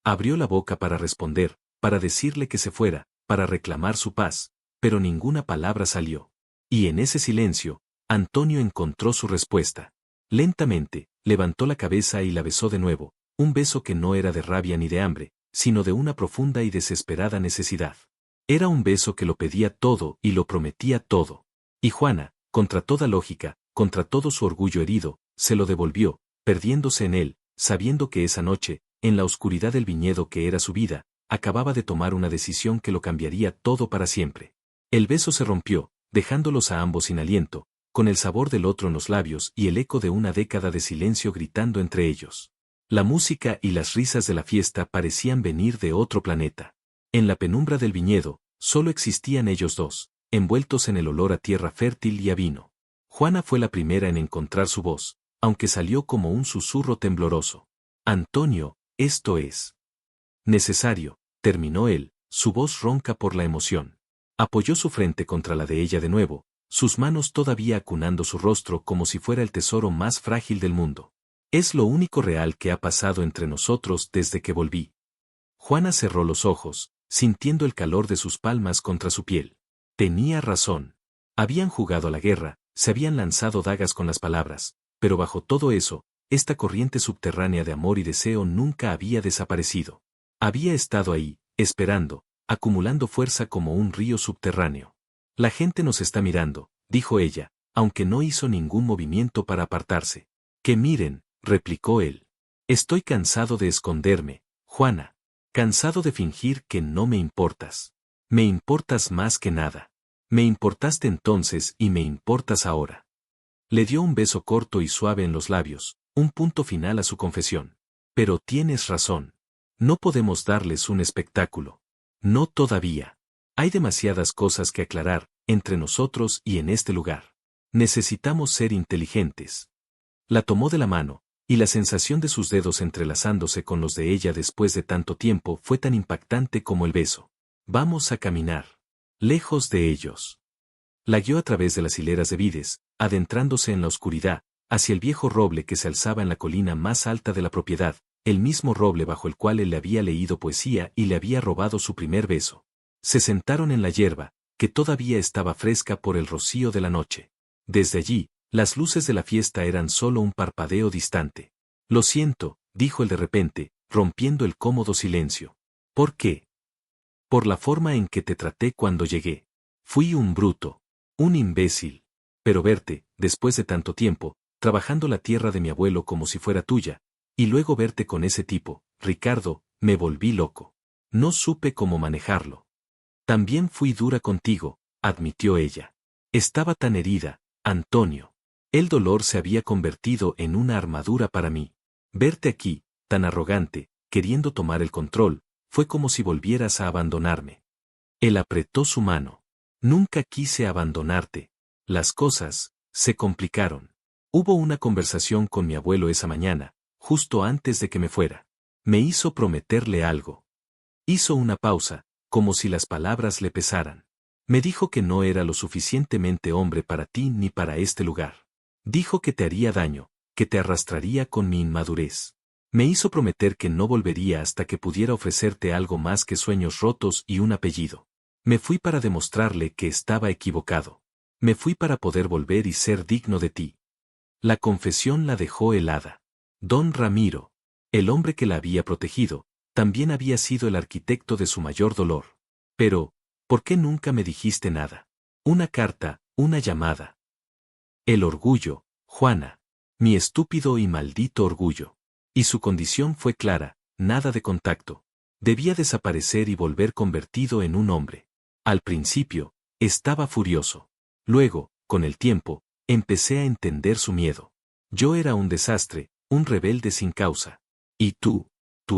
Abrió la boca para responder, para decirle que se fuera, para reclamar su paz, pero ninguna palabra salió. Y en ese silencio, Antonio encontró su respuesta. Lentamente, levantó la cabeza y la besó de nuevo, un beso que no era de rabia ni de hambre, sino de una profunda y desesperada necesidad. Era un beso que lo pedía todo y lo prometía todo. Y Juana, contra toda lógica, contra todo su orgullo herido, se lo devolvió, perdiéndose en él, sabiendo que esa noche, en la oscuridad del viñedo que era su vida, acababa de tomar una decisión que lo cambiaría todo para siempre. El beso se rompió, dejándolos a ambos sin aliento, con el sabor del otro en los labios y el eco de una década de silencio gritando entre ellos. La música y las risas de la fiesta parecían venir de otro planeta. En la penumbra del viñedo, solo existían ellos dos, envueltos en el olor a tierra fértil y a vino. Juana fue la primera en encontrar su voz, aunque salió como un susurro tembloroso. Antonio, esto es necesario, terminó él, su voz ronca por la emoción. Apoyó su frente contra la de ella de nuevo, sus manos todavía acunando su rostro como si fuera el tesoro más frágil del mundo. Es lo único real que ha pasado entre nosotros desde que volví. Juana cerró los ojos, sintiendo el calor de sus palmas contra su piel. Tenía razón. Habían jugado a la guerra, se habían lanzado dagas con las palabras, pero bajo todo eso, esta corriente subterránea de amor y deseo nunca había desaparecido. Había estado ahí, esperando, acumulando fuerza como un río subterráneo. La gente nos está mirando, dijo ella, aunque no hizo ningún movimiento para apartarse. Que miren, replicó él. Estoy cansado de esconderme, Juana. Cansado de fingir que no me importas. Me importas más que nada. Me importaste entonces y me importas ahora. Le dio un beso corto y suave en los labios, un punto final a su confesión. Pero tienes razón. No podemos darles un espectáculo. No todavía. Hay demasiadas cosas que aclarar, entre nosotros y en este lugar. Necesitamos ser inteligentes. La tomó de la mano, y la sensación de sus dedos entrelazándose con los de ella después de tanto tiempo fue tan impactante como el beso. Vamos a caminar. Lejos de ellos. La guió a través de las hileras de vides, adentrándose en la oscuridad, hacia el viejo roble que se alzaba en la colina más alta de la propiedad, el mismo roble bajo el cual él le había leído poesía y le había robado su primer beso. Se sentaron en la hierba, que todavía estaba fresca por el rocío de la noche. Desde allí, las luces de la fiesta eran solo un parpadeo distante. Lo siento, dijo él de repente, rompiendo el cómodo silencio. ¿Por qué? Por la forma en que te traté cuando llegué. Fui un bruto, un imbécil. Pero verte, después de tanto tiempo, trabajando la tierra de mi abuelo como si fuera tuya, y luego verte con ese tipo, Ricardo, me volví loco. No supe cómo manejarlo. También fui dura contigo, admitió ella. Estaba tan herida, Antonio. El dolor se había convertido en una armadura para mí. Verte aquí, tan arrogante, queriendo tomar el control, fue como si volvieras a abandonarme. Él apretó su mano. Nunca quise abandonarte. Las cosas se complicaron. Hubo una conversación con mi abuelo esa mañana, justo antes de que me fuera. Me hizo prometerle algo. Hizo una pausa, como si las palabras le pesaran. Me dijo que no era lo suficientemente hombre para ti ni para este lugar. Dijo que te haría daño, que te arrastraría con mi inmadurez. Me hizo prometer que no volvería hasta que pudiera ofrecerte algo más que sueños rotos y un apellido. Me fui para demostrarle que estaba equivocado. Me fui para poder volver y ser digno de ti. La confesión la dejó helada. Don Ramiro, el hombre que la había protegido, también había sido el arquitecto de su mayor dolor. Pero, ¿por qué nunca me dijiste nada? Una carta, una llamada. El orgullo, Juana. Mi estúpido y maldito orgullo. Y su condición fue clara, nada de contacto. Debía desaparecer y volver convertido en un hombre. Al principio, estaba furioso. Luego, con el tiempo, empecé a entender su miedo. Yo era un desastre, un rebelde sin causa. Y tú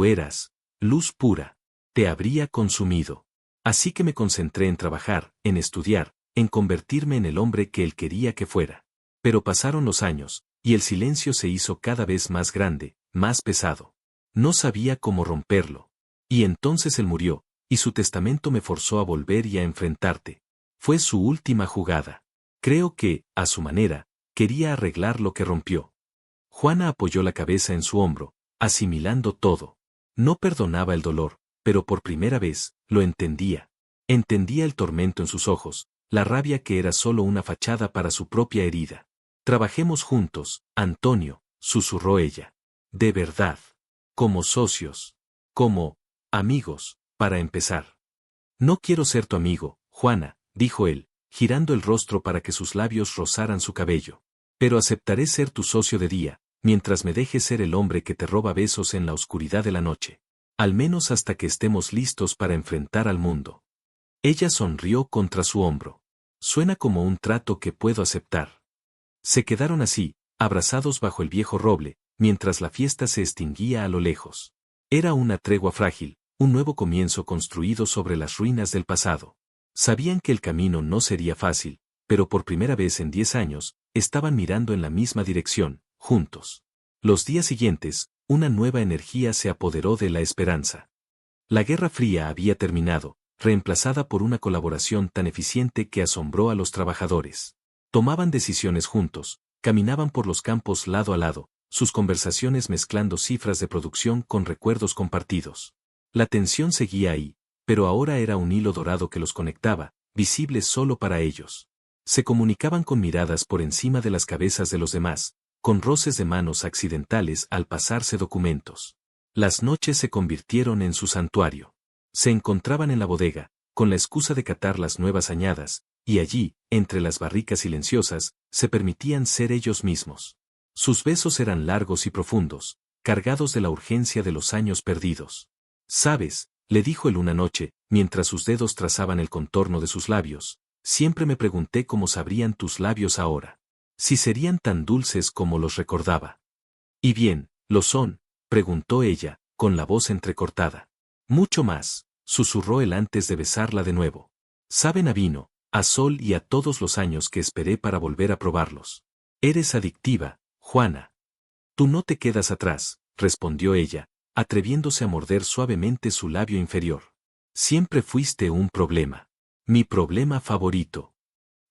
eras luz pura. Te habría consumido. Así que me concentré en trabajar, en estudiar, en convertirme en el hombre que él quería que fuera. Pero pasaron los años, y el silencio se hizo cada vez más grande, más pesado. No sabía cómo romperlo. Y entonces él murió, y su testamento me forzó a volver y a enfrentarte. Fue su última jugada. Creo que, a su manera, quería arreglar lo que rompió. Juana apoyó la cabeza en su hombro, asimilando todo. No perdonaba el dolor, pero por primera vez, lo entendía. Entendía el tormento en sus ojos, la rabia que era solo una fachada para su propia herida. Trabajemos juntos, Antonio, susurró ella. De verdad. Como socios. Como amigos, para empezar. No quiero ser tu amigo, Juana, dijo él, girando el rostro para que sus labios rozaran su cabello. Pero aceptaré ser tu socio de día, mientras me dejes ser el hombre que te roba besos en la oscuridad de la noche. Al menos hasta que estemos listos para enfrentar al mundo. Ella sonrió contra su hombro. Suena como un trato que puedo aceptar. Se quedaron así, abrazados bajo el viejo roble, mientras la fiesta se extinguía a lo lejos. Era una tregua frágil, un nuevo comienzo construido sobre las ruinas del pasado. Sabían que el camino no sería fácil, pero por primera vez en 10 años, estaban mirando en la misma dirección, juntos. Los días siguientes, una nueva energía se apoderó de la esperanza. La Guerra Fría había terminado, reemplazada por una colaboración tan eficiente que asombró a los trabajadores. Tomaban decisiones juntos, caminaban por los campos lado a lado, sus conversaciones mezclando cifras de producción con recuerdos compartidos. La tensión seguía ahí, pero ahora era un hilo dorado que los conectaba, visible solo para ellos. Se comunicaban con miradas por encima de las cabezas de los demás, con roces de manos accidentales al pasarse documentos. Las noches se convirtieron en su santuario. Se encontraban en la bodega, con la excusa de catar las nuevas añadas, y allí, entre las barricas silenciosas, se permitían ser ellos mismos. Sus besos eran largos y profundos, cargados de la urgencia de los años perdidos. «¿Sabes?», le dijo él una noche, mientras sus dedos trazaban el contorno de sus labios, «siempre me pregunté cómo sabrían tus labios ahora. Si serían tan dulces como los recordaba». «¿Y bien, lo son?», preguntó ella, con la voz entrecortada. «Mucho más», susurró él antes de besarla de nuevo. «Saben a vino, a sol y a todos los años que esperé para volver a probarlos. Eres adictiva, Juana». «Tú no te quedas atrás», respondió ella, atreviéndose a morder suavemente su labio inferior. «Siempre fuiste un problema. Mi problema favorito».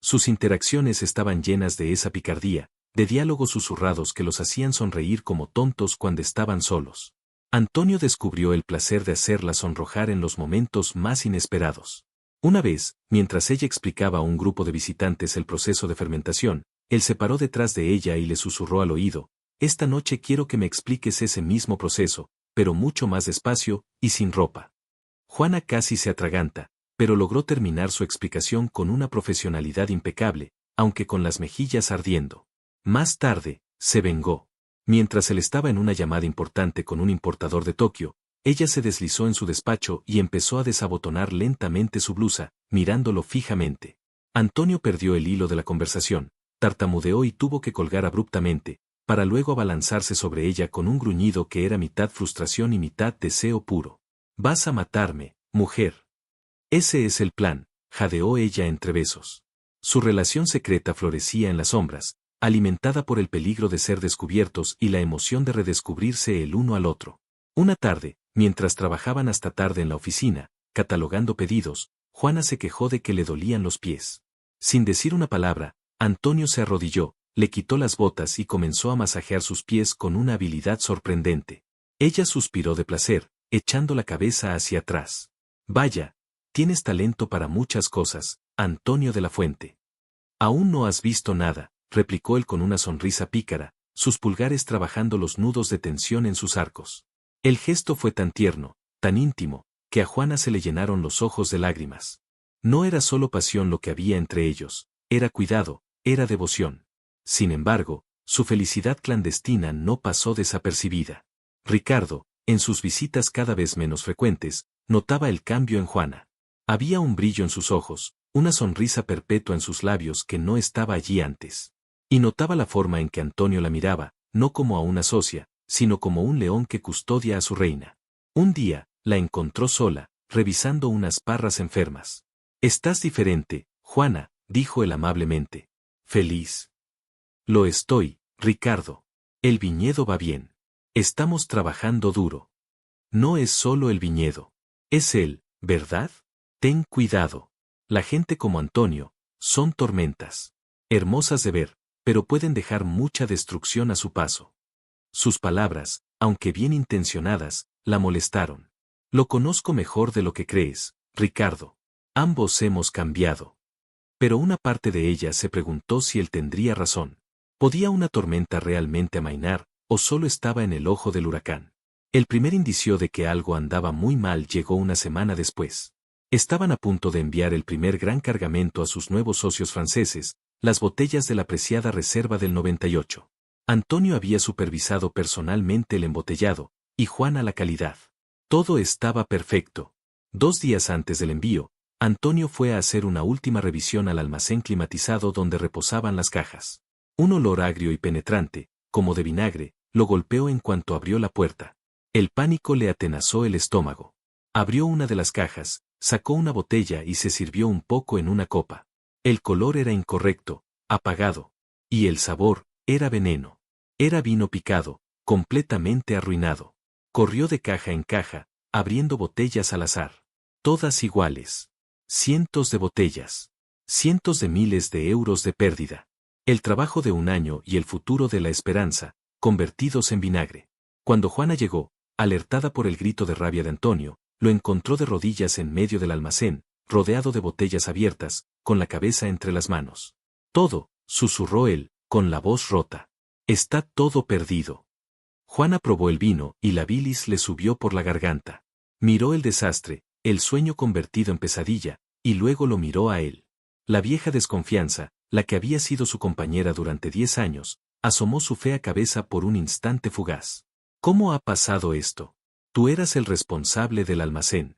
Sus interacciones estaban llenas de esa picardía, de diálogos susurrados que los hacían sonreír como tontos cuando estaban solos. Antonio descubrió el placer de hacerla sonrojar en los momentos más inesperados. Una vez, mientras ella explicaba a un grupo de visitantes el proceso de fermentación, él se paró detrás de ella y le susurró al oído: «Esta noche quiero que me expliques ese mismo proceso, pero mucho más despacio, y sin ropa». Juana casi se atraganta, pero logró terminar su explicación con una profesionalidad impecable, aunque con las mejillas ardiendo. Más tarde, se vengó. Mientras él estaba en una llamada importante con un importador de Tokio, ella se deslizó en su despacho y empezó a desabotonar lentamente su blusa, mirándolo fijamente. Antonio perdió el hilo de la conversación, tartamudeó y tuvo que colgar abruptamente, para luego abalanzarse sobre ella con un gruñido que era mitad frustración y mitad deseo puro. «Vas a matarme, mujer». «Ese es el plan», jadeó ella entre besos. Su relación secreta florecía en las sombras, alimentada por el peligro de ser descubiertos y la emoción de redescubrirse el uno al otro. Una tarde, mientras trabajaban hasta tarde en la oficina, catalogando pedidos, Juana se quejó de que le dolían los pies. Sin decir una palabra, Antonio se arrodilló, le quitó las botas y comenzó a masajear sus pies con una habilidad sorprendente. Ella suspiró de placer, echando la cabeza hacia atrás. Vaya, tienes talento para muchas cosas, Antonio de la Fuente. Aún no has visto nada, replicó él con una sonrisa pícara, sus pulgares trabajando los nudos de tensión en sus arcos. El gesto fue tan tierno, tan íntimo, que a Juana se le llenaron los ojos de lágrimas. No era solo pasión lo que había entre ellos, era cuidado, era devoción. Sin embargo, su felicidad clandestina no pasó desapercibida. Ricardo, en sus visitas cada vez menos frecuentes, notaba el cambio en Juana. Había un brillo en sus ojos, una sonrisa perpetua en sus labios que no estaba allí antes. Y notaba la forma en que Antonio la miraba, no como a una socia, sino como un león que custodia a su reina. Un día, la encontró sola, revisando unas parras enfermas. «Estás diferente, Juana», dijo él amablemente. «Feliz». «Lo estoy, Ricardo. El viñedo va bien. Estamos trabajando duro. No es solo el viñedo. Es él, ¿verdad? Ten cuidado. La gente como Antonio, son tormentas. Hermosas de ver, pero pueden dejar mucha destrucción a su paso». Sus palabras, aunque bien intencionadas, la molestaron. «Lo conozco mejor de lo que crees, Ricardo. Ambos hemos cambiado». Pero una parte de ella se preguntó si él tendría razón. ¿Podía una tormenta realmente amainar, o solo estaba en el ojo del huracán? El primer indicio de que algo andaba muy mal llegó una semana después. Estaban a punto de enviar el primer gran cargamento a sus nuevos socios franceses, las botellas de la preciada reserva del 98. Antonio había supervisado personalmente el embotellado, y Juana la calidad. Todo estaba perfecto. 2 días antes del envío, Antonio fue a hacer una última revisión al almacén climatizado donde reposaban las cajas. Un olor agrio y penetrante, como de vinagre, lo golpeó en cuanto abrió la puerta. El pánico le atenazó el estómago. Abrió una de las cajas, sacó una botella y se sirvió un poco en una copa. El color era incorrecto, apagado. Y el sabor, era veneno. Era vino picado, completamente arruinado. Corrió de caja en caja, abriendo botellas al azar. Todas iguales. Cientos de botellas. Cientos de miles de euros de pérdida. El trabajo de un año y el futuro de la esperanza, convertidos en vinagre. Cuando Juana llegó, alertada por el grito de rabia de Antonio, lo encontró de rodillas en medio del almacén, rodeado de botellas abiertas, con la cabeza entre las manos. «Todo», susurró él, con la voz rota. «Está todo perdido». Juana probó el vino y la bilis le subió por la garganta. Miró el desastre, el sueño convertido en pesadilla, y luego lo miró a él. La vieja desconfianza, la que había sido su compañera durante 10 años, asomó su fea cabeza por un instante fugaz. «¿Cómo ha pasado esto? Tú eras el responsable del almacén».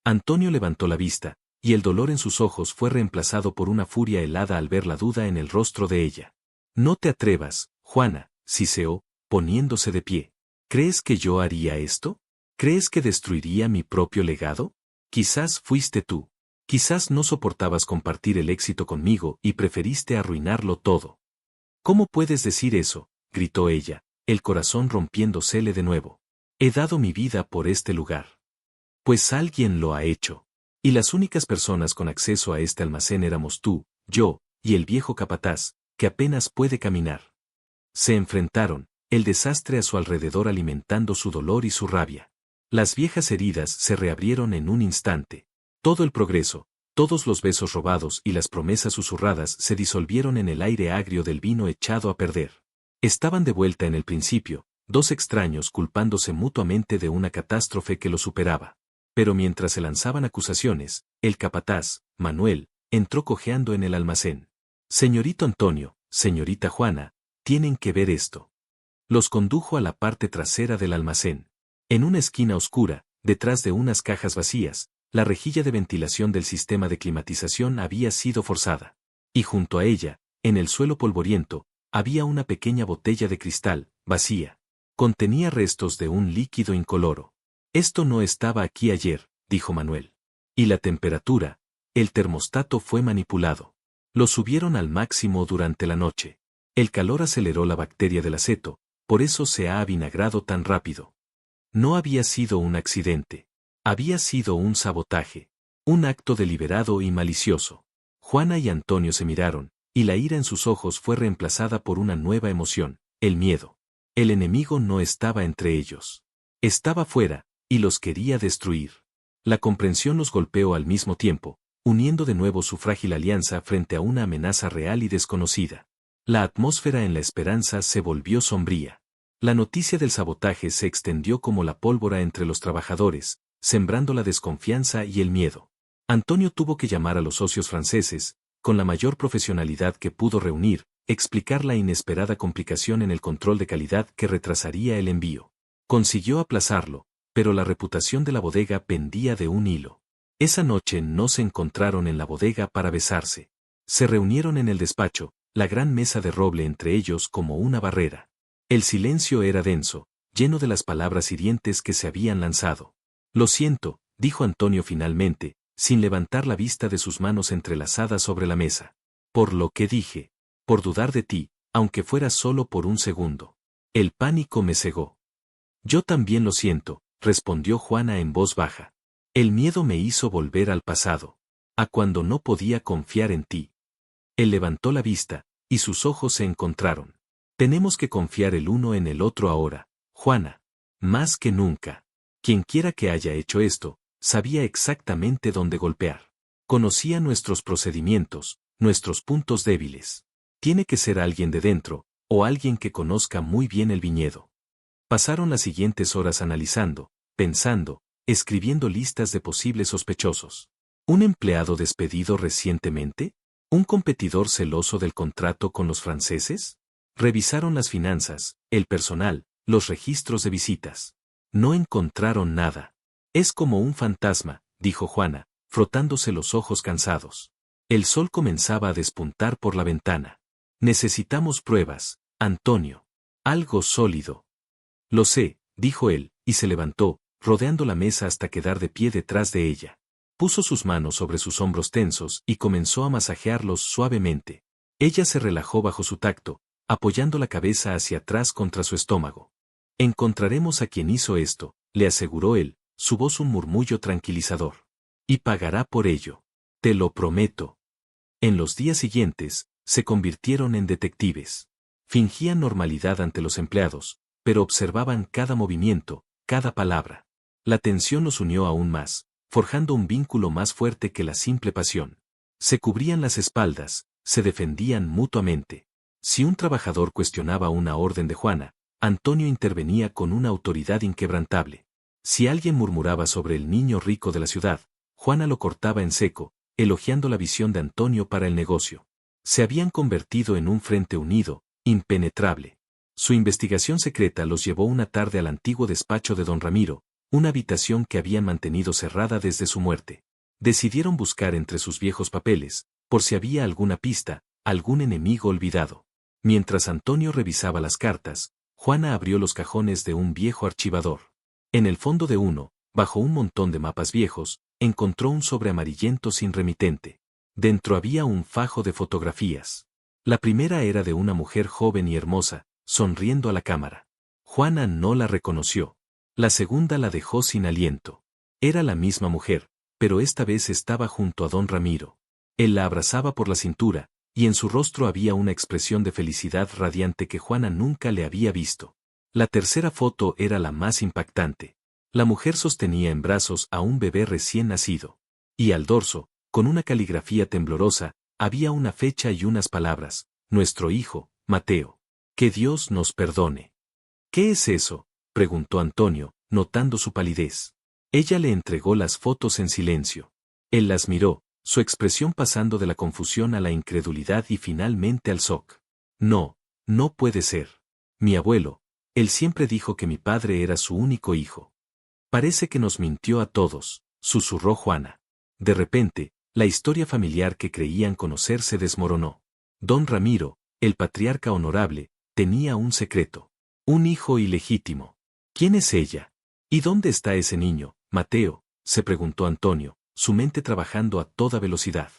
Antonio levantó la vista, y el dolor en sus ojos fue reemplazado por una furia helada al ver la duda en el rostro de ella. «No te atrevas, Juana», siseó, poniéndose de pie. «¿Crees que yo haría esto? ¿Crees que destruiría mi propio legado? Quizás fuiste tú. Quizás no soportabas compartir el éxito conmigo y preferiste arruinarlo todo». «¿Cómo puedes decir eso?», gritó ella, el corazón rompiéndosele de nuevo. «He dado mi vida por este lugar». «Pues alguien lo ha hecho. Y las únicas personas con acceso a este almacén éramos tú, yo, y el viejo capataz, que apenas puede caminar». Se enfrentaron, el desastre a su alrededor alimentando su dolor y su rabia. Las viejas heridas se reabrieron en un instante. Todo el progreso, todos los besos robados y las promesas susurradas se disolvieron en el aire agrio del vino echado a perder. Estaban de vuelta en el principio, 2 extraños culpándose mutuamente de una catástrofe que lo superaba. Pero mientras se lanzaban acusaciones, el capataz, Manuel, entró cojeando en el almacén. «Señorito Antonio, señorita Juana, tienen que ver esto». Los condujo a la parte trasera del almacén. En una esquina oscura, detrás de unas cajas vacías, la rejilla de ventilación del sistema de climatización había sido forzada. Y junto a ella, en el suelo polvoriento, había una pequeña botella de cristal, vacía. Contenía restos de un líquido incoloro. «Esto no estaba aquí ayer», dijo Manuel. «Y la temperatura, el termostato fue manipulado. Lo subieron al máximo durante la noche. El calor aceleró la bacteria del aceto, por eso se ha avinagrado tan rápido. No había sido un accidente. Había sido un sabotaje». Un acto deliberado y malicioso. Juana y Antonio se miraron, y la ira en sus ojos fue reemplazada por una nueva emoción, el miedo. El enemigo no estaba entre ellos. Estaba fuera, y los quería destruir. La comprensión los golpeó al mismo tiempo, uniendo de nuevo su frágil alianza frente a una amenaza real y desconocida. La atmósfera en La Esperanza se volvió sombría. La noticia del sabotaje se extendió como la pólvora entre los trabajadores, sembrando la desconfianza y el miedo. Antonio tuvo que llamar a los socios franceses, con la mayor profesionalidad que pudo reunir, explicar la inesperada complicación en el control de calidad que retrasaría el envío. Consiguió aplazarlo, pero la reputación de la bodega pendía de un hilo. Esa noche no se encontraron en la bodega para besarse. Se reunieron en el despacho, la gran mesa de roble entre ellos como una barrera. El silencio era denso, lleno de las palabras hirientes que se habían lanzado. Lo siento, dijo Antonio finalmente, sin levantar la vista de sus manos entrelazadas sobre la mesa. Por lo que dije. Por dudar de ti, aunque fuera solo por un segundo. El pánico me cegó. Yo también lo siento, respondió Juana en voz baja. El miedo me hizo volver al pasado. A cuando no podía confiar en ti. Él levantó la vista, y sus ojos se encontraron. Tenemos que confiar el uno en el otro ahora, Juana. Más que nunca. Quienquiera que haya hecho esto, sabía exactamente dónde golpear. Conocía nuestros procedimientos, nuestros puntos débiles. Tiene que ser alguien de dentro, o alguien que conozca muy bien el viñedo. Pasaron las siguientes horas analizando, pensando, escribiendo listas de posibles sospechosos. ¿Un empleado despedido recientemente? ¿Un competidor celoso del contrato con los franceses? Revisaron las finanzas, el personal, los registros de visitas. No encontraron nada. Es como un fantasma, dijo Juana, frotándose los ojos cansados. El sol comenzaba a despuntar por la ventana. Necesitamos pruebas, Antonio. Algo sólido. Lo sé, dijo él, y se levantó, rodeando la mesa hasta quedar de pie detrás de ella. Puso sus manos sobre sus hombros tensos y comenzó a masajearlos suavemente. Ella se relajó bajo su tacto, apoyando la cabeza hacia atrás contra su estómago. Encontraremos a quien hizo esto, le aseguró él, su voz un murmullo tranquilizador. Y pagará por ello. Te lo prometo. En los días siguientes, se convirtieron en detectives. Fingían normalidad ante los empleados, pero observaban cada movimiento, cada palabra. La tensión los unió aún más, forjando un vínculo más fuerte que la simple pasión. Se cubrían las espaldas, se defendían mutuamente. Si un trabajador cuestionaba una orden de Juana, Antonio intervenía con una autoridad inquebrantable. Si alguien murmuraba sobre el niño rico de la ciudad, Juana lo cortaba en seco, elogiando la visión de Antonio para el negocio. Se habían convertido en un frente unido, impenetrable. Su investigación secreta los llevó una tarde al antiguo despacho de don Ramiro, una habitación que habían mantenido cerrada desde su muerte. Decidieron buscar entre sus viejos papeles, por si había alguna pista, algún enemigo olvidado. Mientras Antonio revisaba las cartas, Juana abrió los cajones de un viejo archivador. En el fondo de uno, bajo un montón de mapas viejos, encontró un sobre amarillento sin remitente. Dentro había un fajo de fotografías. La primera era de una mujer joven y hermosa, sonriendo a la cámara. Juana no la reconoció. La segunda la dejó sin aliento. Era la misma mujer, pero esta vez estaba junto a don Ramiro. Él la abrazaba por la cintura, y en su rostro había una expresión de felicidad radiante que Juana nunca le había visto. La tercera foto era la más impactante. La mujer sostenía en brazos a un bebé recién nacido. Y al dorso, con una caligrafía temblorosa, había una fecha y unas palabras: nuestro hijo, Mateo. Que Dios nos perdone. ¿Qué es eso?, preguntó Antonio, notando su palidez. Ella le entregó las fotos en silencio. Él las miró, su expresión pasando de la confusión a la incredulidad y finalmente al shock. No, no puede ser. Mi abuelo, él siempre dijo que mi padre era su único hijo. Parece que nos mintió a todos, susurró Juana. De repente, la historia familiar que creían conocer se desmoronó. Don Ramiro, el patriarca honorable, tenía un secreto. Un hijo ilegítimo. ¿Quién es ella? ¿Y dónde está ese niño, Mateo?, se preguntó Antonio, su mente trabajando a toda velocidad.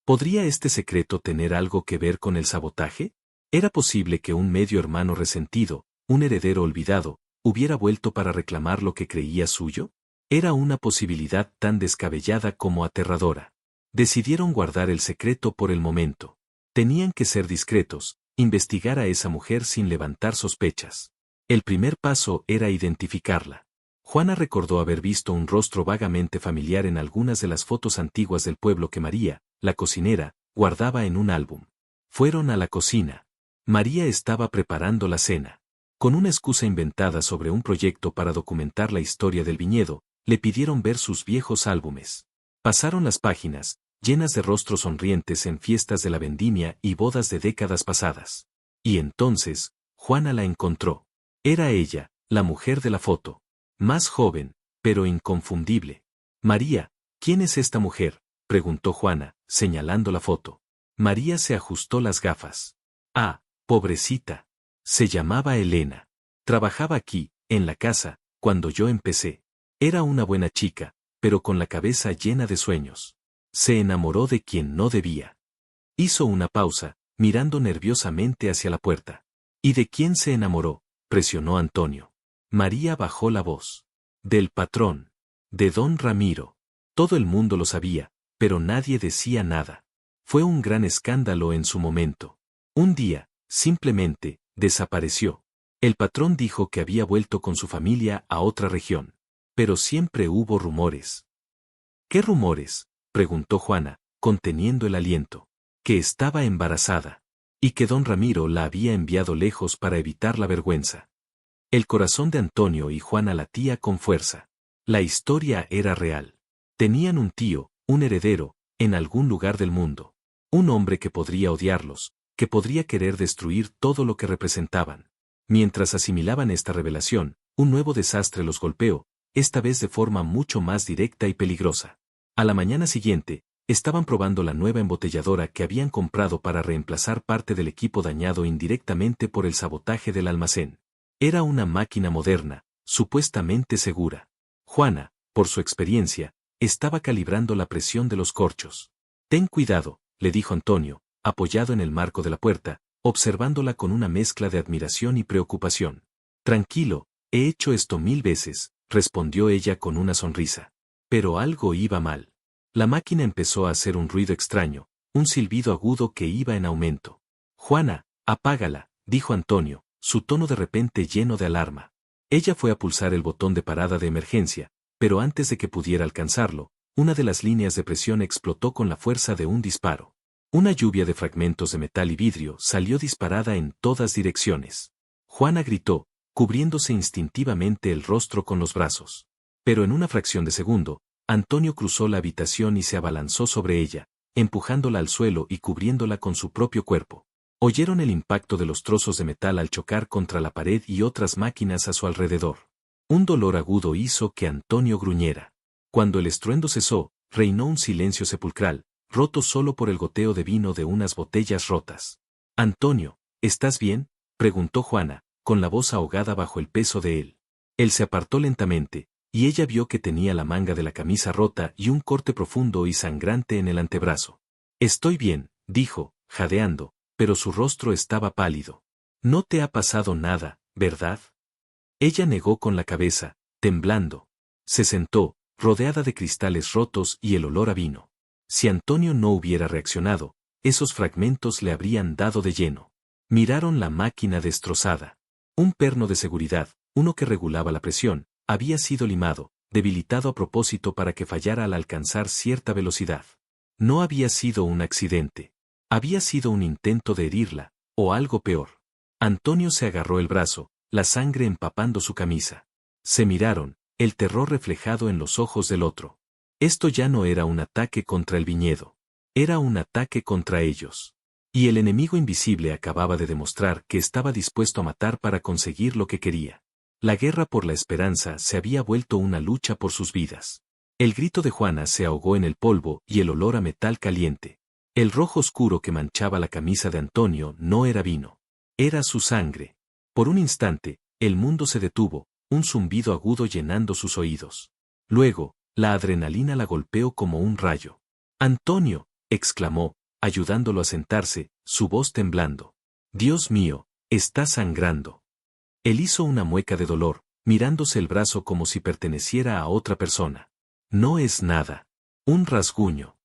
¿Podría este secreto tener algo que ver con el sabotaje? ¿Era posible que un medio hermano resentido, un heredero olvidado, hubiera vuelto para reclamar lo que creía suyo? Era una posibilidad tan descabellada como aterradora. Decidieron guardar el secreto por el momento. Tenían que ser discretos, investigar a esa mujer sin levantar sospechas. El primer paso era identificarla. Juana recordó haber visto un rostro vagamente familiar en algunas de las fotos antiguas del pueblo que María, la cocinera, guardaba en un álbum. Fueron a la cocina. María estaba preparando la cena. Con una excusa inventada sobre un proyecto para documentar la historia del viñedo, le pidieron ver sus viejos álbumes. Pasaron las páginas, llenas de rostros sonrientes en fiestas de la vendimia y bodas de décadas pasadas. Y entonces, Juana la encontró. Era ella, la mujer de la foto. Más joven, pero inconfundible. María, ¿quién es esta mujer?, preguntó Juana, señalando la foto. María se ajustó las gafas. Ah, pobrecita. Se llamaba Elena. Trabajaba aquí, en la casa, cuando yo empecé. Era una buena chica, pero con la cabeza llena de sueños. Se enamoró de quien no debía. Hizo una pausa, mirando nerviosamente hacia la puerta. ¿Y de quién se enamoró?, presionó Antonio. María bajó la voz. Del patrón. De don Ramiro. Todo el mundo lo sabía, pero nadie decía nada. Fue un gran escándalo en su momento. Un día, simplemente, desapareció. El patrón dijo que había vuelto con su familia a otra región. Pero siempre hubo rumores. ¿Qué rumores?, preguntó Juana, conteniendo el aliento. Que estaba embarazada. Y que don Ramiro la había enviado lejos para evitar la vergüenza. El corazón de Antonio y Juana latía con fuerza. La historia era real. Tenían un tío, un heredero, en algún lugar del mundo. Un hombre que podría odiarlos, que podría querer destruir todo lo que representaban. Mientras asimilaban esta revelación, un nuevo desastre los golpeó, esta vez de forma mucho más directa y peligrosa. A la mañana siguiente, estaban probando la nueva embotelladora que habían comprado para reemplazar parte del equipo dañado indirectamente por el sabotaje del almacén. Era una máquina moderna, supuestamente segura. Juana, por su experiencia, estaba calibrando la presión de los corchos. Ten cuidado, le dijo Antonio, apoyado en el marco de la puerta, observándola con una mezcla de admiración y preocupación. Tranquilo, he hecho esto 1000 veces, respondió ella con una sonrisa. Pero algo iba mal. La máquina empezó a hacer un ruido extraño, un silbido agudo que iba en aumento. Juana, apágala, dijo Antonio, su tono de repente lleno de alarma. Ella fue a pulsar el botón de parada de emergencia, pero antes de que pudiera alcanzarlo, una de las líneas de presión explotó con la fuerza de un disparo. Una lluvia de fragmentos de metal y vidrio salió disparada en todas direcciones. Juana gritó, cubriéndose instintivamente el rostro con los brazos. Pero en una fracción de segundo, Antonio cruzó la habitación y se abalanzó sobre ella, empujándola al suelo y cubriéndola con su propio cuerpo. Oyeron el impacto de los trozos de metal al chocar contra la pared y otras máquinas a su alrededor. Un dolor agudo hizo que Antonio gruñera. Cuando el estruendo cesó, reinó un silencio sepulcral, roto solo por el goteo de vino de unas botellas rotas. Antonio, ¿estás bien?, preguntó Juana, con la voz ahogada bajo el peso de él. Él se apartó lentamente, y ella vio que tenía la manga de la camisa rota y un corte profundo y sangrante en el antebrazo. Estoy bien, dijo, jadeando, pero su rostro estaba pálido. No te ha pasado nada, ¿verdad? Ella negó con la cabeza, temblando. Se sentó, rodeada de cristales rotos y el olor a vino. Si Antonio no hubiera reaccionado, esos fragmentos le habrían dado de lleno. Miraron la máquina destrozada. Un perno de seguridad, uno que regulaba la presión, había sido limado, debilitado a propósito para que fallara al alcanzar cierta velocidad. No había sido un accidente. Había sido un intento de herirla, o algo peor. Antonio se agarró el brazo, la sangre empapando su camisa. Se miraron, el terror reflejado en los ojos del otro. Esto ya no era un ataque contra el viñedo. Era un ataque contra ellos. Y el enemigo invisible acababa de demostrar que estaba dispuesto a matar para conseguir lo que quería. La guerra por la esperanza se había vuelto una lucha por sus vidas. El grito de Juana se ahogó en el polvo y el olor a metal caliente. El rojo oscuro que manchaba la camisa de Antonio no era vino. Era su sangre. Por un instante, el mundo se detuvo, un zumbido agudo llenando sus oídos. Luego, la adrenalina la golpeó como un rayo. ¡Antonio!, exclamó, ayudándolo a sentarse, su voz temblando. Dios mío, está sangrando. Él hizo una mueca de dolor, mirándose el brazo como si perteneciera a otra persona. No es nada. Un rasguño.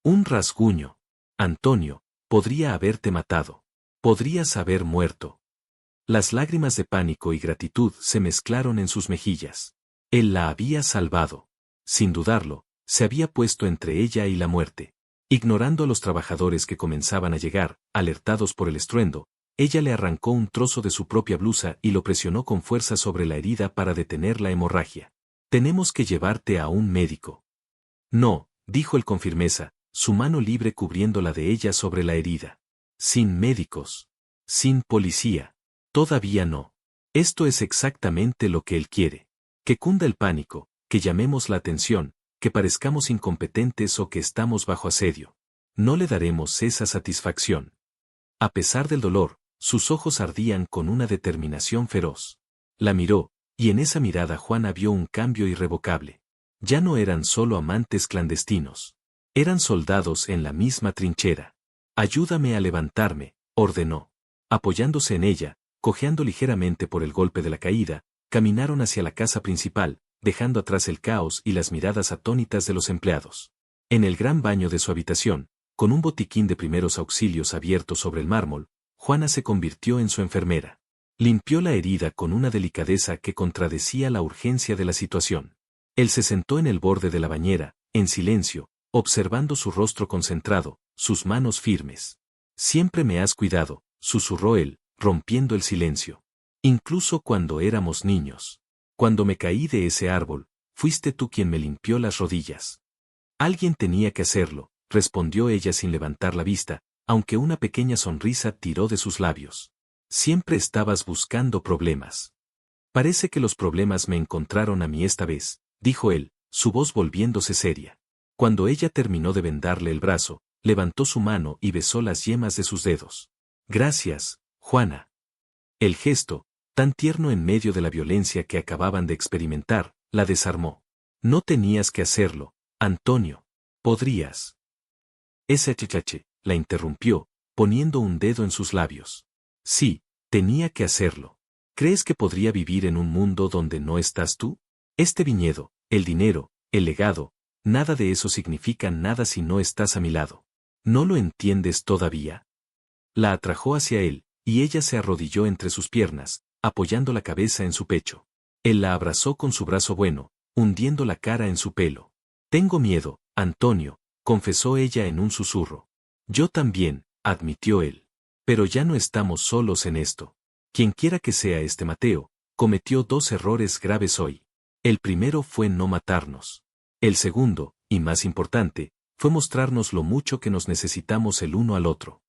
Un rasguño. Antonio, podría haberte matado. Podrías haber muerto. Las lágrimas de pánico y gratitud se mezclaron en sus mejillas. Él la había salvado. Sin dudarlo, se había puesto entre ella y la muerte. Ignorando a los trabajadores que comenzaban a llegar, alertados por el estruendo, ella le arrancó un trozo de su propia blusa y lo presionó con fuerza sobre la herida para detener la hemorragia. Tenemos que llevarte a un médico. No, dijo él con firmeza, su mano libre cubriendo la de ella sobre la herida. Sin médicos. Sin policía. Todavía no. Esto es exactamente lo que él quiere. Que cunda el pánico, que llamemos la atención, que parezcamos incompetentes o que estamos bajo asedio. No le daremos esa satisfacción. A pesar del dolor, sus ojos ardían con una determinación feroz. La miró, y en esa mirada Juana vio un cambio irrevocable. Ya no eran solo amantes clandestinos. Eran soldados en la misma trinchera. Ayúdame a levantarme, ordenó. Apoyándose en ella, cojeando ligeramente por el golpe de la caída, caminaron hacia la casa principal, dejando atrás el caos y las miradas atónitas de los empleados. En el gran baño de su habitación, con un botiquín de primeros auxilios abierto sobre el mármol, Juana se convirtió en su enfermera. Limpió la herida con una delicadeza que contradecía la urgencia de la situación. Él se sentó en el borde de la bañera, en silencio, observando su rostro concentrado, sus manos firmes. Siempre me has cuidado, susurró él, rompiendo el silencio. Incluso cuando éramos niños. Cuando me caí de ese árbol, fuiste tú quien me limpió las rodillas. Alguien tenía que hacerlo, respondió ella sin levantar la vista, aunque una pequeña sonrisa tiró de sus labios. Siempre estabas buscando problemas. Parece que los problemas me encontraron a mí esta vez, dijo él, su voz volviéndose seria. Cuando ella terminó de vendarle el brazo, levantó su mano y besó las yemas de sus dedos. Gracias, Juana. El gesto, tan tierno en medio de la violencia que acababan de experimentar, la desarmó. No tenías que hacerlo, Antonio. Podrías. Ese chichache, la interrumpió, poniendo un dedo en sus labios. Sí, tenía que hacerlo. ¿Crees que podría vivir en un mundo donde no estás tú? Este viñedo, el dinero, el legado, nada de eso significa nada si no estás a mi lado. ¿No lo entiendes todavía? La atrajo hacia él, y ella se arrodilló entre sus piernas, apoyando la cabeza en su pecho. Él la abrazó con su brazo bueno, hundiendo la cara en su pelo. Tengo miedo, Antonio, confesó ella en un susurro. Yo también, admitió él. Pero ya no estamos solos en esto. Quienquiera que sea este Mateo, cometió dos errores graves hoy. El primero fue no matarnos. El segundo, y más importante, fue mostrarnos lo mucho que nos necesitamos el uno al otro.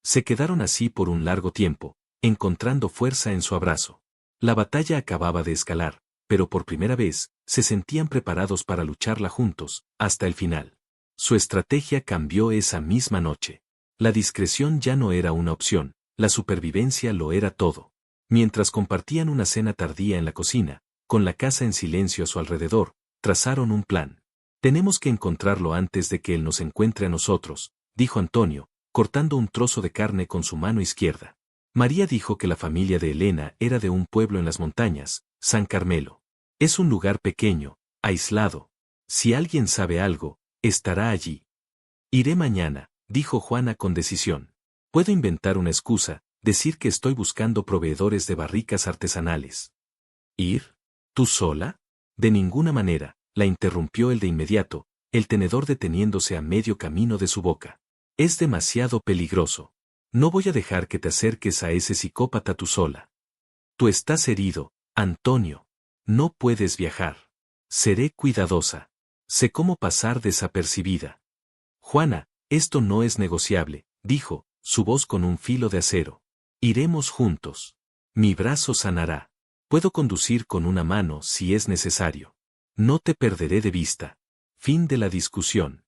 Se quedaron así por un largo tiempo, encontrando fuerza en su abrazo. La batalla acababa de escalar, pero por primera vez, se sentían preparados para lucharla juntos, hasta el final. Su estrategia cambió esa misma noche. La discreción ya no era una opción, la supervivencia lo era todo. Mientras compartían una cena tardía en la cocina, con la casa en silencio a su alrededor, trazaron un plan. Tenemos que encontrarlo antes de que él nos encuentre a nosotros, dijo Antonio, cortando un trozo de carne con su mano izquierda. María dijo que la familia de Elena era de un pueblo en las montañas, San Carmelo. Es un lugar pequeño, aislado. Si alguien sabe algo, estará allí. Iré mañana, dijo Juana con decisión. Puedo inventar una excusa, decir que estoy buscando proveedores de barricas artesanales. ¿Ir? ¿Tú sola? De ninguna manera, la interrumpió él de inmediato, el tenedor deteniéndose a medio camino de su boca. Es demasiado peligroso. No voy a dejar que te acerques a ese psicópata tú sola. Tú estás herido, Antonio. No puedes viajar. Seré cuidadosa. Sé cómo pasar desapercibida. Juana, esto no es negociable, dijo, su voz con un filo de acero. Iremos juntos. Mi brazo sanará. Puedo conducir con una mano si es necesario. No te perderé de vista. Fin de la discusión.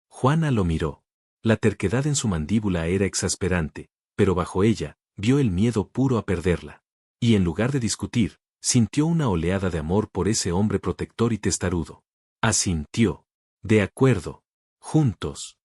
Juana lo miró. La terquedad en su mandíbula era exasperante, pero bajo ella, vio el miedo puro a perderla. Y en lugar de discutir, sintió una oleada de amor por ese hombre protector y testarudo. Asintió. De acuerdo. Juntos.